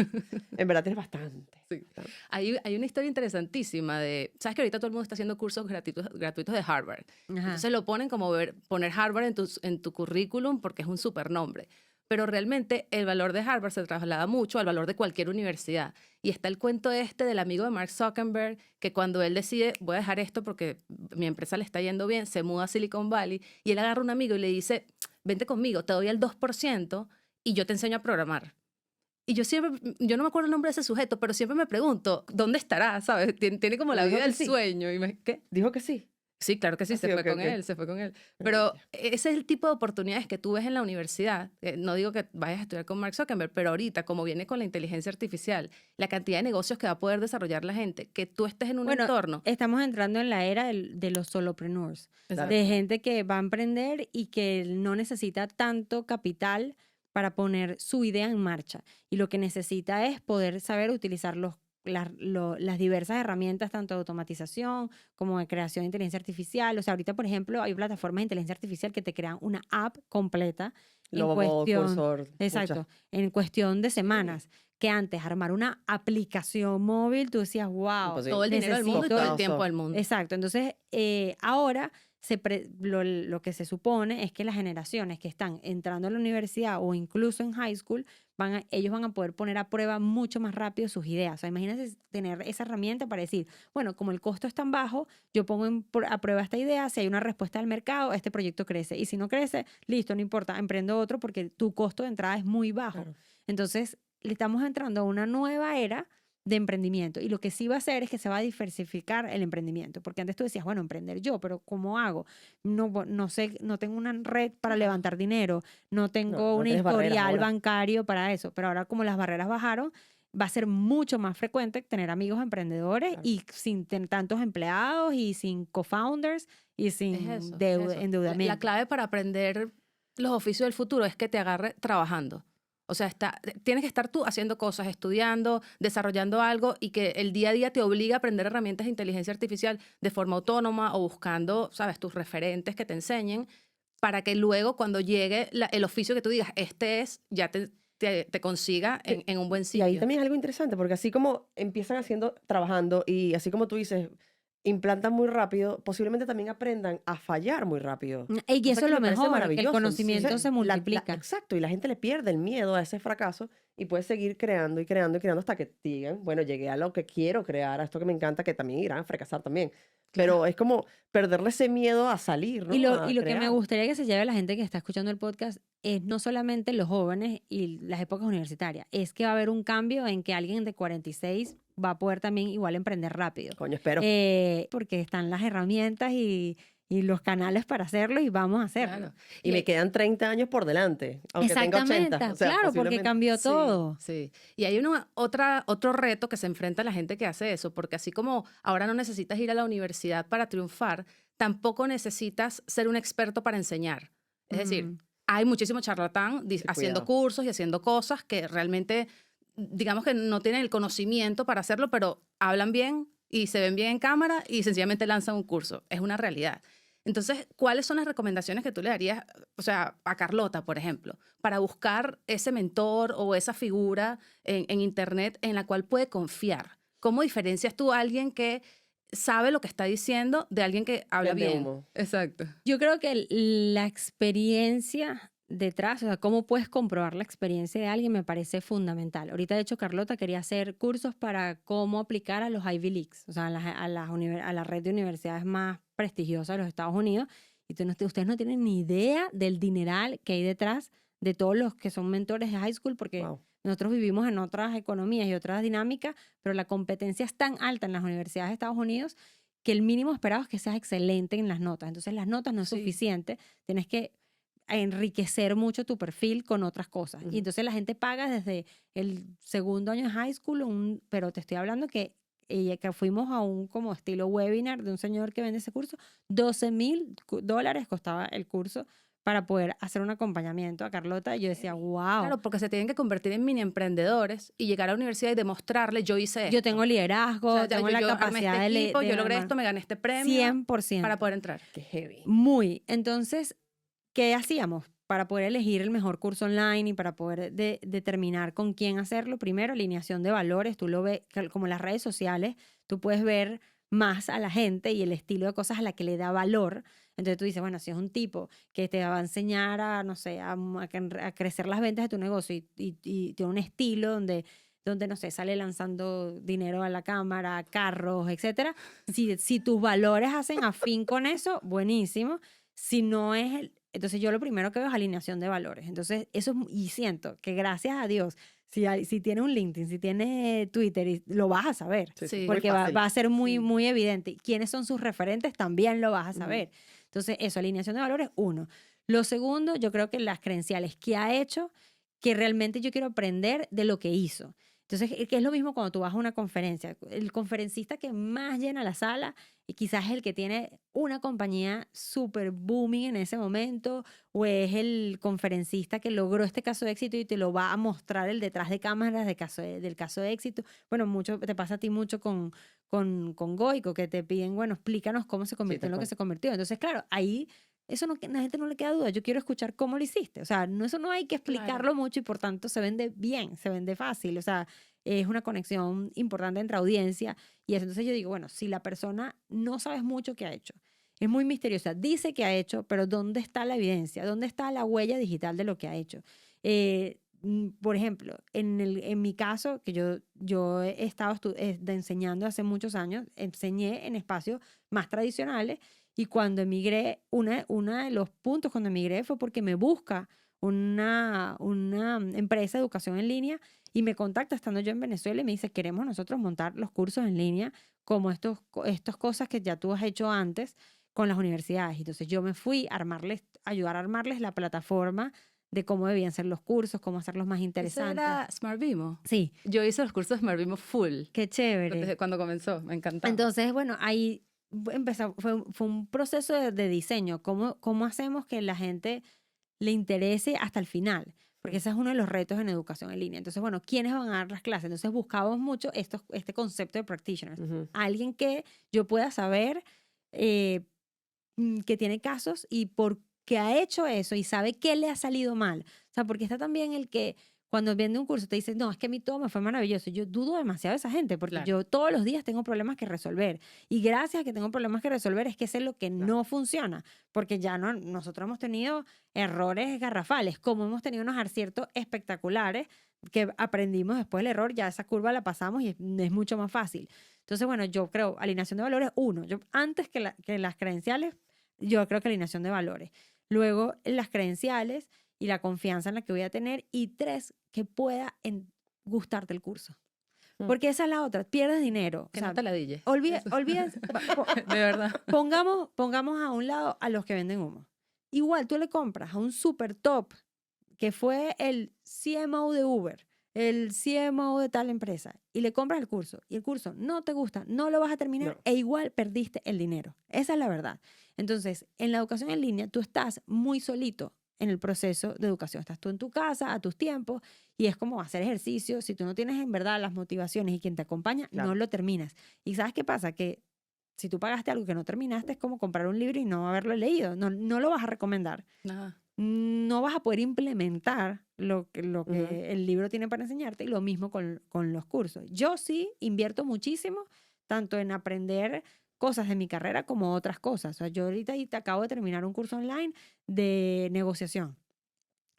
en verdad tienes bastante. Sí. Hay una historia interesantísima de, sabes que ahorita todo el mundo está haciendo cursos gratuitos de Harvard. Ajá. Entonces lo ponen como poner Harvard en tu currículum porque es un supernombre. Pero realmente el valor de Harvard se traslada mucho al valor de cualquier universidad. Y está el cuento este del amigo de Mark Zuckerberg, que cuando él decide, voy a dejar esto porque mi empresa le está yendo bien, se muda a Silicon Valley, y él agarra a un amigo y le dice, vente conmigo, te doy el 2% y yo te enseño a programar. Y yo no me acuerdo el nombre de ese sujeto, pero siempre me pregunto, ¿dónde estará? ¿Sabes? Tiene como la Pero dijo vida que del sí. sueño. ¿Qué? Dijo que sí. Sí, claro que sí, Ah, se sí, fue ok, con ok. él, se fue con él. Pero ese es el tipo de oportunidades que tú ves en la universidad. No digo que vayas a estudiar con Mark Zuckerberg, pero ahorita, como viene con la inteligencia artificial, la cantidad de negocios que va a poder desarrollar la gente, que tú estés en un Bueno, entorno. estamos entrando en la era de los solopreneurs, Exacto. de gente que va a emprender y que no necesita tanto capital para poner su idea en marcha. Y lo que necesita es poder saber utilizar las diversas herramientas, tanto de automatización como de creación de inteligencia artificial. O sea, ahorita, por ejemplo, hay plataformas de inteligencia artificial que te crean una app completa en Lobo, cuestión, cursor, exacto, en cuestión de semanas. Que antes armar una aplicación móvil, tú decías, wow, Imposible. Todo el dinero del mundo y todo el Costoso. tiempo del mundo. exacto. Entonces, ahora lo que se supone es que las generaciones que están entrando a la universidad o incluso en high school, ellos van a poder poner a prueba mucho más rápido sus ideas. O sea, imagínense tener esa herramienta para decir, bueno, como el costo es tan bajo, yo pongo a prueba esta idea, si hay una respuesta del mercado, este proyecto crece. Y si no crece, listo, no importa, emprendo otro porque tu costo de entrada es muy bajo. Claro. Entonces, le estamos entrando a una nueva era de emprendimiento. Y lo que sí va a hacer es que se va a diversificar el emprendimiento. Porque antes tú decías, bueno, emprender yo, pero ¿cómo hago? No sé, no tengo una red para levantar dinero, no tengo no un tienes barreras historial ahora. bancario para eso. Pero ahora como las barreras bajaron, va a ser mucho más frecuente tener amigos emprendedores Claro. y sin tantos empleados y sin co-founders y sin Es eso. endeudamiento. La clave para aprender los oficios del futuro es que te agarre trabajando. O sea, tienes que estar tú haciendo cosas, estudiando, desarrollando algo y que el día a día te obliga a aprender herramientas de inteligencia artificial de forma autónoma o buscando, sabes, tus referentes que te enseñen para que luego cuando llegue el oficio que tú digas, este es, ya te consiga en un buen Y sitio. ahí también es algo interesante, porque así como empiezan trabajando, y así como tú dices, implantan muy rápido, posiblemente también aprendan a fallar muy rápido. Y Cosa eso que es lo me parece mejor, que el maravilloso. conocimiento Entonces, se multiplica. exacto, y la gente le pierde el miedo a ese fracaso y puede seguir creando y creando y creando hasta que digan, bueno, llegué a lo que quiero crear, a esto que me encanta, que también irán a fracasar también. Pero es como perderle ese miedo a salir, ¿no? Y A lo que me crear. gustaría que se lleve la gente que está escuchando el podcast es no solamente los jóvenes y las épocas universitarias, es que va a haber un cambio en que alguien de 46 va a poder también igual emprender rápido. Coño, espero. Porque están las herramientas y los canales para hacerlo y vamos a hacerlo. Claro. Y me quedan 30 años por delante, aunque tenga 80. O sea, claro, porque posiblemente. cambió Sí, todo. Sí, y hay otro reto que se enfrenta la gente que hace eso, porque así como ahora no necesitas ir a la universidad para triunfar, tampoco necesitas ser un experto para enseñar. Es decir, Mm. hay muchísimo charlatán haciendo cuidado. cursos y haciendo cosas que realmente, digamos que no tienen el conocimiento para hacerlo, pero hablan bien y se ven bien en cámara y sencillamente lanzan un curso. Es una realidad. Entonces, ¿cuáles son las recomendaciones que tú le darías, o sea, a Carlota, por ejemplo, para buscar ese mentor o esa figura en Internet en la cual puede confiar? ¿Cómo diferencias tú a alguien que sabe lo que está diciendo de alguien que habla Vende bien? humo. Exacto. Yo creo que la experiencia detrás, o sea, cómo puedes comprobar la experiencia de alguien me parece fundamental. Ahorita, de hecho, Carlota quería hacer cursos para cómo aplicar a los Ivy Leagues, o sea, a la red de universidades más prestigiosas de los Estados Unidos. Y ustedes no tienen ni idea del dineral que hay detrás de todos los que son mentores de high school, porque Wow. nosotros vivimos en otras economías y otras dinámicas, pero la competencia es tan alta en las universidades de Estados Unidos que el mínimo esperado es que seas excelente en las notas. Entonces, las notas no es Sí. suficiente. Tienes que enriquecer mucho tu perfil con otras cosas. Ujú. Y entonces la gente paga desde el segundo año de high school, pero te estoy hablando que fuimos a un como estilo webinar de un señor que vende ese curso, $12,000 costaba el curso para poder hacer un acompañamiento a Carlota. Y yo decía, wow, Claro, porque se tienen que convertir en mini emprendedores y llegar a la universidad y demostrarle, yo hice esto. yo tengo liderazgo, O sea, tengo la yo armé capacidad este de, equipo, de yo logré armar. esto, me gané este premio 100%. para poder entrar. Qué heavy. Muy. Entonces, ¿qué hacíamos? Para poder elegir el mejor curso online y para poder determinar con quién hacerlo, primero, alineación de valores. Tú lo ves, como las redes sociales, tú puedes ver más a la gente y el estilo de cosas a la que le da valor. Entonces tú dices, bueno, si es un tipo que te va a enseñar a, no sé, a crecer las ventas de tu negocio y tiene un estilo donde, no sé, sale lanzando dinero a la cámara, carros, etcétera. Si tus valores hacen afín con eso, buenísimo. Si no es entonces yo lo primero que veo es alineación de valores. Entonces eso y siento que gracias a Dios, si tiene un LinkedIn, si tiene Twitter, lo vas a saber. Sí. Porque va a ser muy, Sí. muy evidente. ¿Quiénes son sus referentes? También lo vas a Ujú. saber. Entonces eso, alineación de valores, uno. Lo segundo, yo creo que las credenciales que ha hecho, que realmente yo quiero aprender de lo que hizo. Entonces, que es lo mismo cuando tú vas a una conferencia. El conferencista que más llena la sala y quizás es el que tiene una compañía súper booming en ese momento, o es el conferencista que logró este caso de éxito y te lo va a mostrar el detrás de cámaras del caso de éxito. Bueno, mucho te pasa a ti mucho con Goico, que te piden, bueno, explícanos cómo se convirtió tal en lo que cual. se convirtió. Entonces, claro, ahí eso no, la gente no le queda duda. Yo quiero escuchar cómo lo hiciste. O sea, eso no hay que explicarlo mucho y por tanto se vende bien, se vende fácil. O sea, es una conexión importante entre audiencia y eso. Entonces yo digo, bueno, si la persona no sabes mucho qué ha hecho, es muy misteriosa, dice que ha hecho, pero ¿dónde está la evidencia? ¿Dónde está la huella digital de lo que ha hecho? Por ejemplo, en mi caso, que yo he estado enseñando hace muchos años, enseñé en espacios más tradicionales y cuando emigré, una de los puntos cuando emigré fue porque me busca una empresa de educación en línea y me contacta estando yo en Venezuela y me dice, queremos nosotros montar los cursos en línea como estas cosas que ya tú has hecho antes con las universidades. Entonces yo me fui a ayudar a armarles la plataforma de cómo debían ser los cursos, cómo hacerlos más ¿Eso interesantes. era Smart Vimo? Sí, Yo hice los cursos de Smart Vimo full. qué chévere. Desde cuando comenzó, me encantaba. Entonces, bueno, ahí empezó, fue un proceso de diseño. ¿Cómo hacemos que la gente le interese hasta el final? Porque ese es uno de los retos en educación en línea. Entonces, bueno, ¿quiénes van a dar las clases? Entonces buscábamos mucho este concepto de practitioners. Ujú. Alguien que yo pueda saber que tiene casos y por qué ha hecho eso y sabe qué le ha salido mal. O sea, porque está también el que cuando vende un curso te dice, no, es que a mí todo me fue maravilloso. Yo dudo demasiado de esa gente porque Claro. yo todos los días tengo problemas que resolver. Y gracias a que tengo problemas que resolver es que sé lo que no funciona. Porque ya nosotros hemos tenido errores garrafales, como hemos tenido unos aciertos espectaculares que aprendimos después del error, ya esa curva la pasamos y es mucho más fácil. Entonces, bueno, yo creo, alineación de valores, uno, antes que las credenciales, yo creo que alineación de valores. Luego, las credenciales y la confianza en la que voy a tener. Y tres, que pueda gustarte el curso. Mm. Porque esa es la otra, pierdes dinero. Que O sea, no te la dilles. olvides, De verdad. pongamos a un lado a los que venden humo. Igual tú le compras a un super top que fue el CMO de Uber, el CMO de tal empresa, y le compras el curso, y el curso no te gusta, no lo vas a terminar, No. e igual perdiste el dinero. Esa es la verdad. Entonces, en la educación en línea, tú estás muy solito en el proceso de educación. Estás tú en tu casa, a tus tiempos, y es como hacer ejercicio. Si tú no tienes en verdad las motivaciones y quien te acompaña, Claro. no lo terminas. ¿Y sabes qué pasa? Que si tú pagaste algo que no terminaste, es como comprar un libro y no haberlo leído. No lo vas a recomendar. Nada. No vas a poder implementar lo que Ujú. el libro tiene para enseñarte y lo mismo con los cursos. Yo sí invierto muchísimo tanto en aprender cosas de mi carrera como otras cosas. O sea, yo ahorita te acabo de terminar un curso online de negociación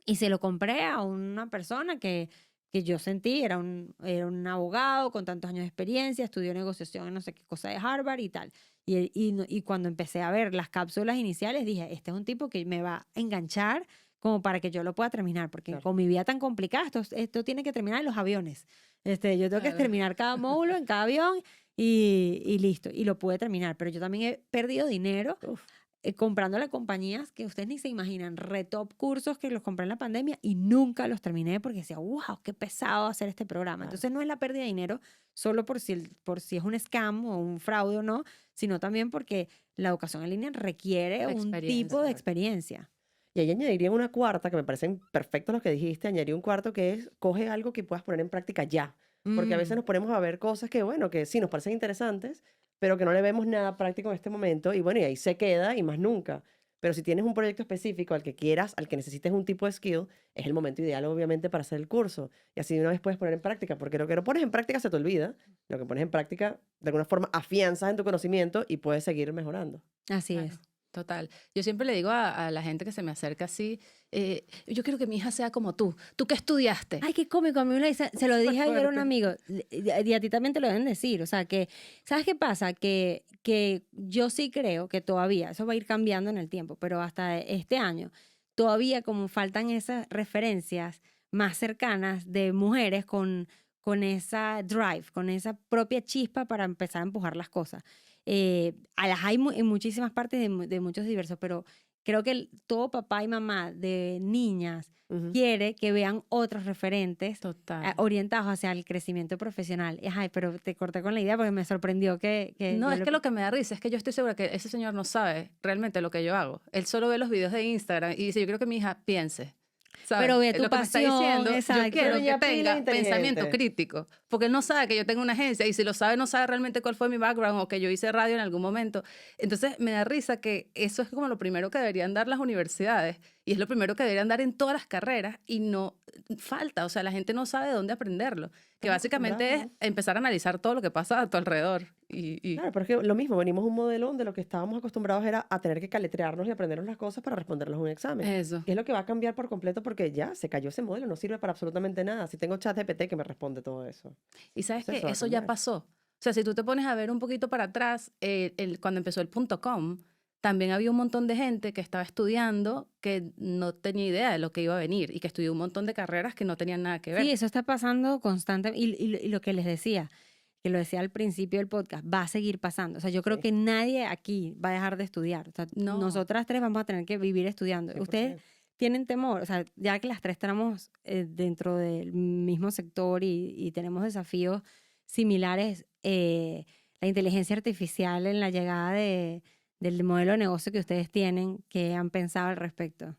y se lo compré a una persona que yo sentí, era un abogado con tantos años de experiencia, estudió negociación en no sé qué cosa de Harvard y tal. Y cuando empecé a ver las cápsulas iniciales, dije, este es un tipo que me va a enganchar como para que yo lo pueda terminar, porque Claro. con mi vida tan complicada, esto tiene que terminar en los aviones. Yo tengo que Claro. terminar cada módulo en cada avión y listo. Y lo pude terminar, pero yo también he perdido dinero Uf. comprándole a compañías que ustedes ni se imaginan, retop cursos que los compré en la pandemia y nunca los terminé porque decía, wow, qué pesado hacer este programa. Claro. Entonces no es la pérdida de dinero solo por si es un scam o un fraude o no, sino también porque la educación en línea requiere La un experiencia, tipo de claro. experiencia. Y ahí añadiría una cuarta, que me parecen perfectos los que dijiste, añadiría un cuarto que es, coge algo que puedas poner en práctica ya. Porque a veces Mm, nos ponemos a ver cosas que, bueno, que sí nos parecen interesantes, pero que no le vemos nada práctico en este momento, y bueno, y ahí se queda y más nunca. Pero si tienes un proyecto específico al que quieras, al que necesites un tipo de skill, es el momento ideal, obviamente, para hacer el curso. Y así de una vez puedes poner en práctica, porque lo que no pones en práctica se te olvida, lo que pones en práctica, de alguna forma, afianzas en tu conocimiento y puedes seguir mejorando. así Claro, es. total. Yo siempre le digo a la gente que se me acerca así, yo quiero que mi hija sea como tú. ¿Tú qué estudiaste? Ay, qué cómico. A mí me lo dice, se lo dije ayer a un Fuerte. amigo, y a ti también te lo deben decir. O sea, que, ¿sabes qué pasa? Que yo sí creo que todavía, eso va a ir cambiando en el tiempo, pero hasta este año, todavía como faltan esas referencias más cercanas de mujeres con esa drive, con esa propia chispa para empezar a empujar las cosas. A las hay en muchísimas partes de muchos diversos, pero creo que todo papá y mamá de niñas Ujú. quiere que vean otros referentes Total. orientados hacia el crecimiento profesional. Y, ay, pero te corté con la idea porque me sorprendió que No, yo es que lo que me da risa es que yo estoy segura que ese señor no sabe realmente lo que yo hago. Él solo ve los videos de Instagram y dice, yo quiero que mi hija piense. ¿Sabes? Pero ve tu Lo que me está pasión, diciendo, yo exacto. quiero que Niña pila tenga pensamiento inteligente. crítico, porque él no sabe que yo tengo una agencia y si lo sabe, no sabe realmente cuál fue mi background o que yo hice radio en algún momento. Entonces, me da risa que eso es como lo primero que deberían dar las universidades y es lo primero que deberían dar en todas las carreras y no falta, o sea, la gente no sabe de dónde aprenderlo, que Estamos básicamente es acostumbrados. empezar a analizar todo lo que pasa a tu alrededor Claro, pero es que lo mismo, venimos de un modelo donde lo que estábamos acostumbrados era a tener que caletrearnos y aprendernos las cosas para responderlas en un examen. eso. Y es lo que va a cambiar por completo porque ya se cayó ese modelo, no sirve para absolutamente nada. Si tengo ChatGPT que me responde todo eso. Y sabes Entonces que eso va a eso ya cambiar. pasó. O sea, si tú te pones a ver un poquito para atrás, cuando empezó el .com, también había un montón de gente que estaba estudiando que no tenía idea de lo que iba a venir y que estudió un montón de carreras que no tenían nada que ver. Sí, eso está pasando constantemente. Y lo que les decía, que lo decía al principio del podcast, va a seguir pasando. O sea, yo creo Sí, que nadie aquí va a dejar de estudiar. O sea, No, nosotras tres vamos a tener que vivir estudiando. Ustedes 100%. tienen temor, o sea, ya que las tres estamos dentro del mismo sector y tenemos desafíos similares, la inteligencia artificial en la llegada del modelo de negocio que ustedes tienen, ¿qué han pensado al respecto?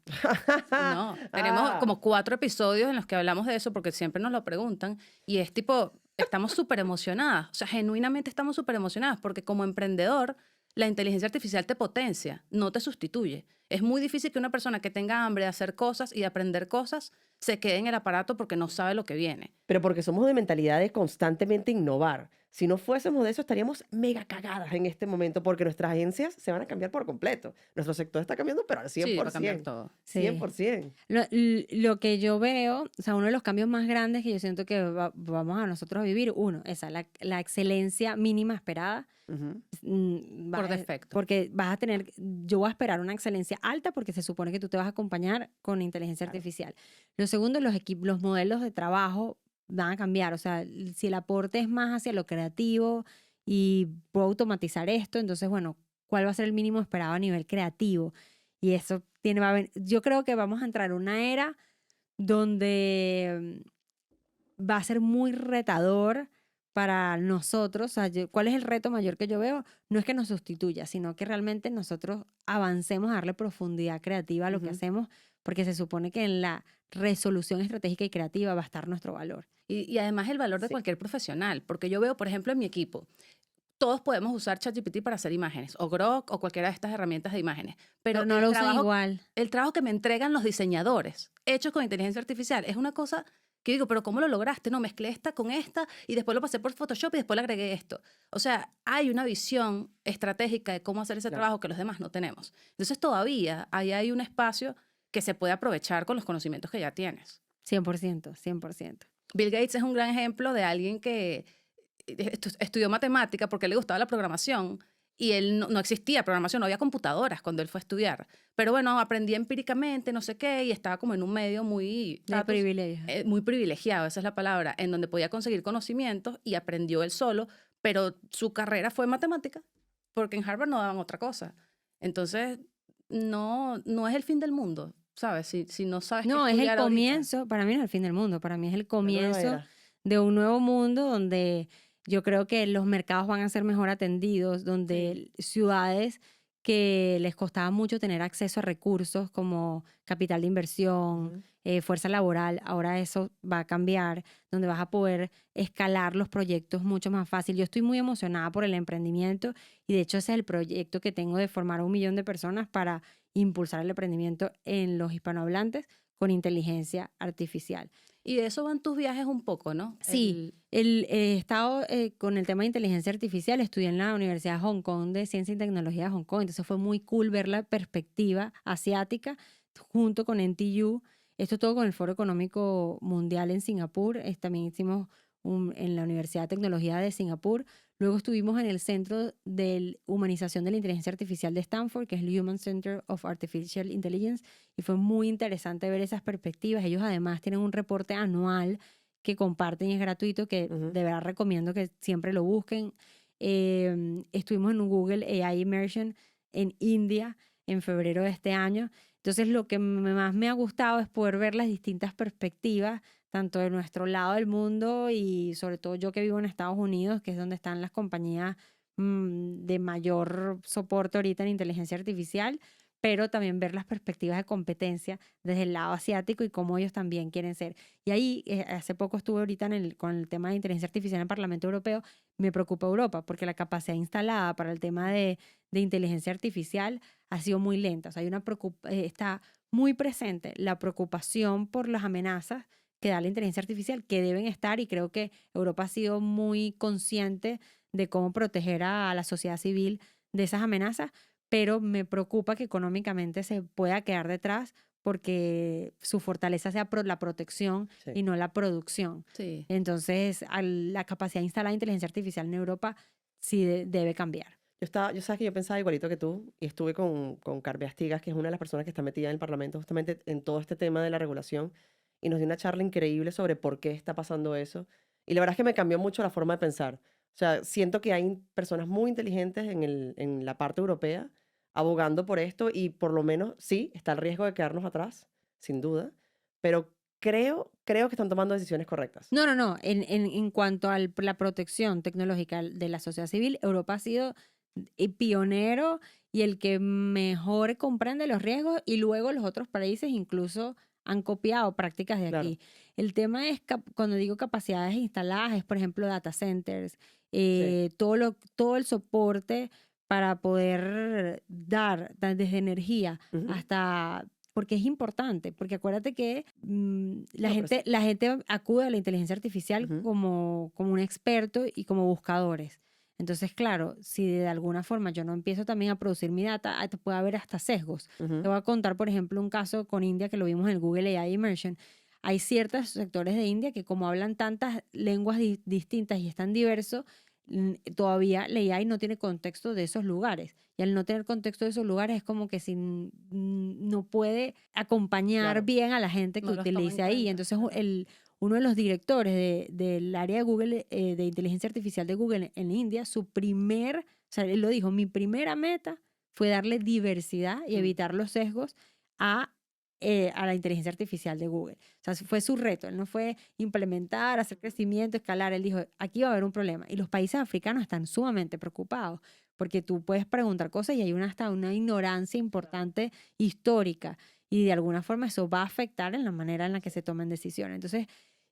no. Tenemos Ah, como 4 episodios en los que hablamos de eso porque siempre nos lo preguntan y es tipo, estamos súper emocionadas. O sea, genuinamente estamos súper emocionadas porque como emprendedor, la inteligencia artificial te potencia, no te sustituye. Es muy difícil que una persona que tenga hambre de hacer cosas y de aprender cosas se quede en el aparato porque no sabe lo que viene. pero porque somos de mentalidad de constantemente innovar. Si no fuésemos de eso, estaríamos mega cagadas en este momento porque nuestras agencias se van a cambiar por completo. Nuestro sector está cambiando, pero al Sí, va a cambiar 100%. todo. Sí. 100%. Lo que yo veo, o sea, uno de los cambios más grandes que yo siento que vamos a nosotros a vivir, uno, esa, la excelencia mínima esperada. Ujú. Por defecto. Porque vas a tener, yo voy a esperar una excelencia alta porque se supone que tú te vas a acompañar con inteligencia Claro. artificial. Lo segundo, los modelos de trabajo van a cambiar. O sea, si el aporte es más hacia lo creativo y puedo automatizar esto, entonces, bueno, ¿cuál va a ser el mínimo esperado a nivel creativo? Y eso yo creo que vamos a entrar en una era donde va a ser muy retador para nosotros. O sea, ¿cuál es el reto mayor que yo veo? No es que nos sustituya, sino que realmente nosotros avancemos a darle profundidad creativa a lo que Ujú. hacemos, porque se supone que en la resolución estratégica y creativa va a estar nuestro valor. Y además el valor de Sí. cualquier profesional, porque yo veo, por ejemplo, en mi equipo, todos podemos usar ChatGPT para hacer imágenes, o Grok, o cualquiera de estas herramientas de imágenes, pero Pero no lo usan igual. el trabajo que me entregan los diseñadores, hechos con inteligencia artificial, es una cosa que digo, pero ¿cómo lo lograste? No, mezclé esta con esta y después lo pasé por Photoshop y después le agregué esto. O sea, hay una visión estratégica de cómo hacer ese Claro. trabajo que los demás no tenemos. Entonces todavía ahí hay un espacio que se puede aprovechar con los conocimientos que ya tienes. 100%, 100%. Bill Gates es un gran ejemplo de alguien que estudió matemática porque le gustaba la programación y él no existía programación, no había computadoras cuando él fue a estudiar. Pero bueno, aprendía empíricamente, no sé qué, y estaba como en un medio muy, De privilegio. muy privilegiado, esa es la palabra, en donde podía conseguir conocimientos y aprendió él solo, pero su carrera fue matemática, porque en Harvard no daban otra cosa. Entonces, no es el fin del mundo, ¿sabes? Si no sabes qué No, es el estudiar ahorita. comienzo, para mí no es el fin del mundo, para mí es el Una nueva comienzo era. de un nuevo mundo donde yo creo que los mercados van a ser mejor atendidos, Sí. donde ciudades que les costaba mucho tener acceso a recursos como capital de inversión, fuerza laboral. Ahora eso va a cambiar, donde vas a poder escalar los proyectos mucho más fácil. Yo estoy muy emocionada por el emprendimiento y de hecho ese es el proyecto que tengo de formar 1 millón de personas para impulsar el emprendimiento en los hispanohablantes con inteligencia artificial. Y de eso van tus viajes un poco, ¿no? Sí, he estado con el tema de inteligencia artificial, estudié en la Universidad de Hong Kong de Ciencia y Tecnología de Hong Kong, entonces fue muy cool ver la perspectiva asiática junto con NTU, esto todo con el Foro Económico Mundial en Singapur, también hicimos en la Universidad de Tecnología de Singapur, luego estuvimos en el Centro de Humanización de la Inteligencia Artificial de Stanford, que es el Human Center of Artificial Intelligence, y fue muy interesante ver esas perspectivas. Ellos además tienen un reporte anual que comparten y es gratuito, que de verdad recomiendo que siempre lo busquen. Estuvimos en un Google AI Immersion en India en febrero de este año. Entonces lo que más me ha gustado es poder ver las distintas perspectivas, tanto de nuestro lado del mundo y sobre todo yo que vivo en Estados Unidos, que es donde están las compañías de mayor soporte ahorita en inteligencia artificial, pero también ver las perspectivas de competencia desde el lado asiático y cómo ellos también quieren ser. Y ahí, hace poco estuve ahorita con el tema de inteligencia artificial en el Parlamento Europeo, me preocupa Europa, porque la capacidad instalada para el tema de inteligencia artificial ha sido muy lenta. O sea, está muy presente la preocupación por las amenazas que da la inteligencia artificial, que deben estar, y creo que Europa ha sido muy consciente de cómo proteger a la sociedad civil de esas amenazas, pero me preocupa que económicamente se pueda quedar detrás porque su fortaleza sea la protección y no la producción. Sí. Entonces, la capacidad de instalar inteligencia artificial en Europa sí debe cambiar. Yo pensaba igualito que tú y estuve con Carmen Astigas, que es una de las personas que está metida en el Parlamento justamente en todo este tema de la regulación y nos dio una charla increíble sobre por qué está pasando eso. Y la verdad es que me cambió mucho la forma de pensar. O sea, siento que hay personas muy inteligentes en la parte europea abogando por esto y por lo menos sí, está el riesgo de quedarnos atrás, sin duda, pero creo que están tomando decisiones correctas. No. En cuanto a la protección tecnológica de la sociedad civil, Europa ha sido pionero y el que mejor comprende los riesgos, y luego los otros países incluso han copiado prácticas de aquí. El tema es, cuando digo capacidades instaladas, es por ejemplo data centers, todo el soporte para poder dar desde energía hasta... Porque es importante, porque acuérdate que la gente acude a la inteligencia artificial como un experto y como buscadores. Entonces, claro, si de alguna forma yo no empiezo también a producir mi data, te puede haber hasta sesgos. Te voy a contar, por ejemplo, un caso con India que lo vimos en el Google AI Immersion. Hay ciertos sectores de India que, como hablan tantas lenguas distintas y es tan diverso, todavía la AI no tiene contexto de esos lugares. Y al no tener contexto de esos lugares es como que no puede acompañar bien a la gente que utilice ahí. Entonces, uno de los directores del área de Google, de inteligencia artificial de Google en India, o sea, él lo dijo, mi primera meta fue darle diversidad y evitar los sesgos a la inteligencia artificial de Google. O sea, fue su reto. Él no fue implementar, hacer crecimiento, escalar. Él dijo, aquí va a haber un problema. Y los países africanos están sumamente preocupados porque tú puedes preguntar cosas y hay hasta una ignorancia importante histórica. Y de alguna forma eso va a afectar en la manera en la que se tomen decisiones. Entonces,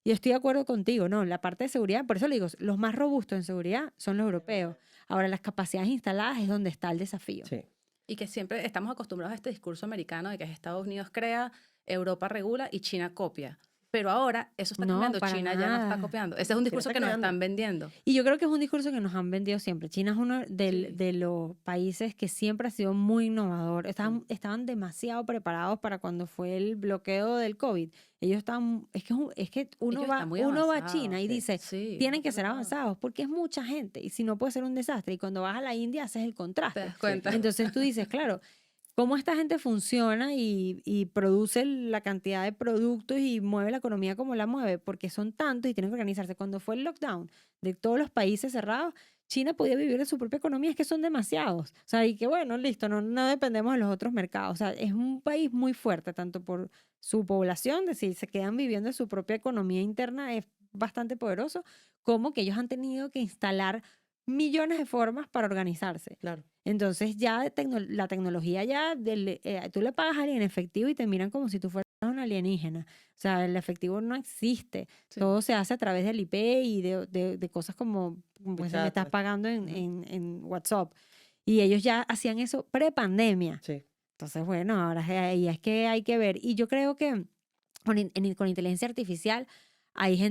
yo estoy de acuerdo contigo, ¿no? La parte de seguridad, por eso le digo, los más robustos en seguridad son los europeos. Ahora, las capacidades instaladas es donde está el desafío. Sí. Y que siempre estamos acostumbrados a este discurso americano de que Estados Unidos crea, Europa regula y China copia. Pero ahora eso está cambiando, China ya no está copiando. Ese es un discurso que nos están vendiendo. Y yo creo que es un discurso que nos han vendido siempre. China es uno de los países que siempre ha sido muy innovador. Estaban demasiado preparados para cuando fue el bloqueo del COVID. Ellos estaban, es que uno va a China y dice, tienen que ser avanzados porque es mucha gente y si no puede ser un desastre. Y cuando vas a la India haces el contraste. ¿Te das cuenta? Entonces tú dices, claro, cómo esta gente funciona y produce la cantidad de productos y mueve la economía como la mueve, porque son tantos y tienen que organizarse. Cuando fue el lockdown de todos los países cerrados, China podía vivir de su propia economía, es que son demasiados. O sea, y que bueno, listo, no dependemos de los otros mercados. O sea, es un país muy fuerte, tanto por su población, de si se quedan viviendo de su propia economía interna, es bastante poderoso, como que ellos han tenido que instalar millones de formas para organizarse. Claro. Entonces ya la tecnología ya, tú le pagas a alguien en efectivo y te miran como si tú fueras un alienígena. O sea, el efectivo no existe. Sí. Todo se hace a través del IP y de cosas como pues, me estás WeChat. pagando Ujú. en WhatsApp. Y ellos ya hacían eso pre-pandemia. Sí. Entonces, bueno, ahora ahí es que hay que ver. Y yo creo que con inteligencia artificial hay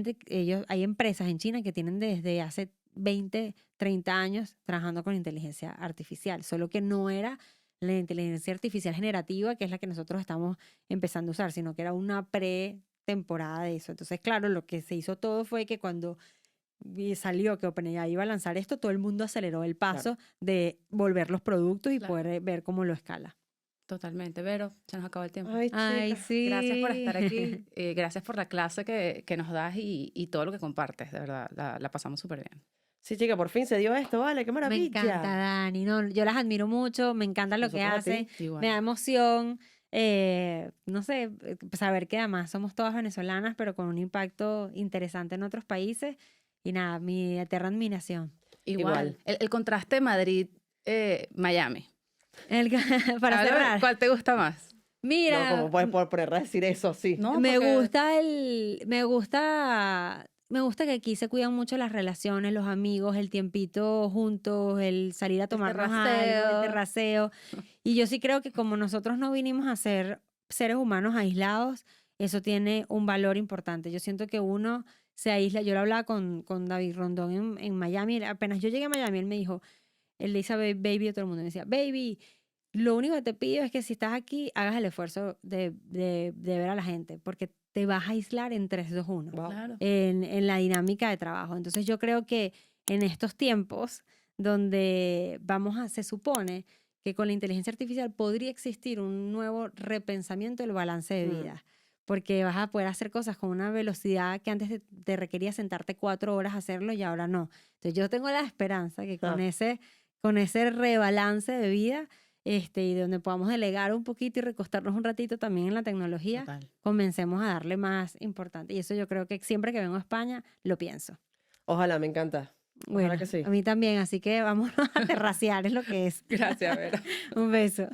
hay empresas en China que tienen desde hace 20, 30 años trabajando con inteligencia artificial, solo que no era la inteligencia artificial generativa, que es la que nosotros estamos empezando a usar, sino que era una pre-temporada de eso. Entonces, claro, lo que se hizo todo fue que cuando salió que OpenAI iba a lanzar esto, todo el mundo aceleró el paso de volver los productos y Claro. poder ver cómo lo escala. Totalmente, Vero, se nos acabó el tiempo. Ay, Ay, chica. sí. Gracias por estar aquí, gracias por la clase que nos das y todo lo que compartes, de verdad, la pasamos súper bien. Sí, chica, por fin se dio esto, vale, qué Me maravilla. encanta, Dani. No, yo las admiro mucho, me encanta lo que Nosotros a hacen, ti. Igual. me da emoción. No sé, saber que además somos todas venezolanas, pero con un impacto interesante en otros países. Y nada, mi eterna admiración. Igual. El contraste Madrid-Miami. Para Háblame, cerrar, ¿cuál te gusta más? No, mira, como puedes poner a decir eso así. No, me porque- gusta que aquí se cuidan mucho las relaciones, los amigos, el tiempito juntos, el salir a tomarnos algo, el terraceo. terraceo. Y yo sí creo que como nosotros no vinimos a ser seres humanos aislados, eso tiene un valor importante. Yo siento que uno se aísla. Yo lo hablaba con David Rondón en Miami. Apenas yo llegué a Miami, él me dijo, él le dice a baby a todo el mundo, me decía, baby, lo único que te pido es que si estás aquí, hagas el esfuerzo de ver a la gente, porque te vas a aislar en 3, 2, 1, Wow. Claro. en la dinámica de trabajo. Entonces yo creo que en estos tiempos donde se supone que con la inteligencia artificial podría existir un nuevo repensamiento del balance de vida, porque vas a poder hacer cosas con una velocidad que antes te requería sentarte 4 horas a hacerlo y ahora no. Entonces yo tengo la esperanza que con ese rebalance de vida, y donde podamos delegar un poquito y recostarnos un ratito también en la tecnología, Total. comencemos a darle más importante. Y eso yo creo que siempre que vengo a España lo pienso. Ojalá, me encanta. Bueno, Ojalá que sí. a mí también, así que vámonos a terracear, es lo que es. Gracias, Vero. Un beso.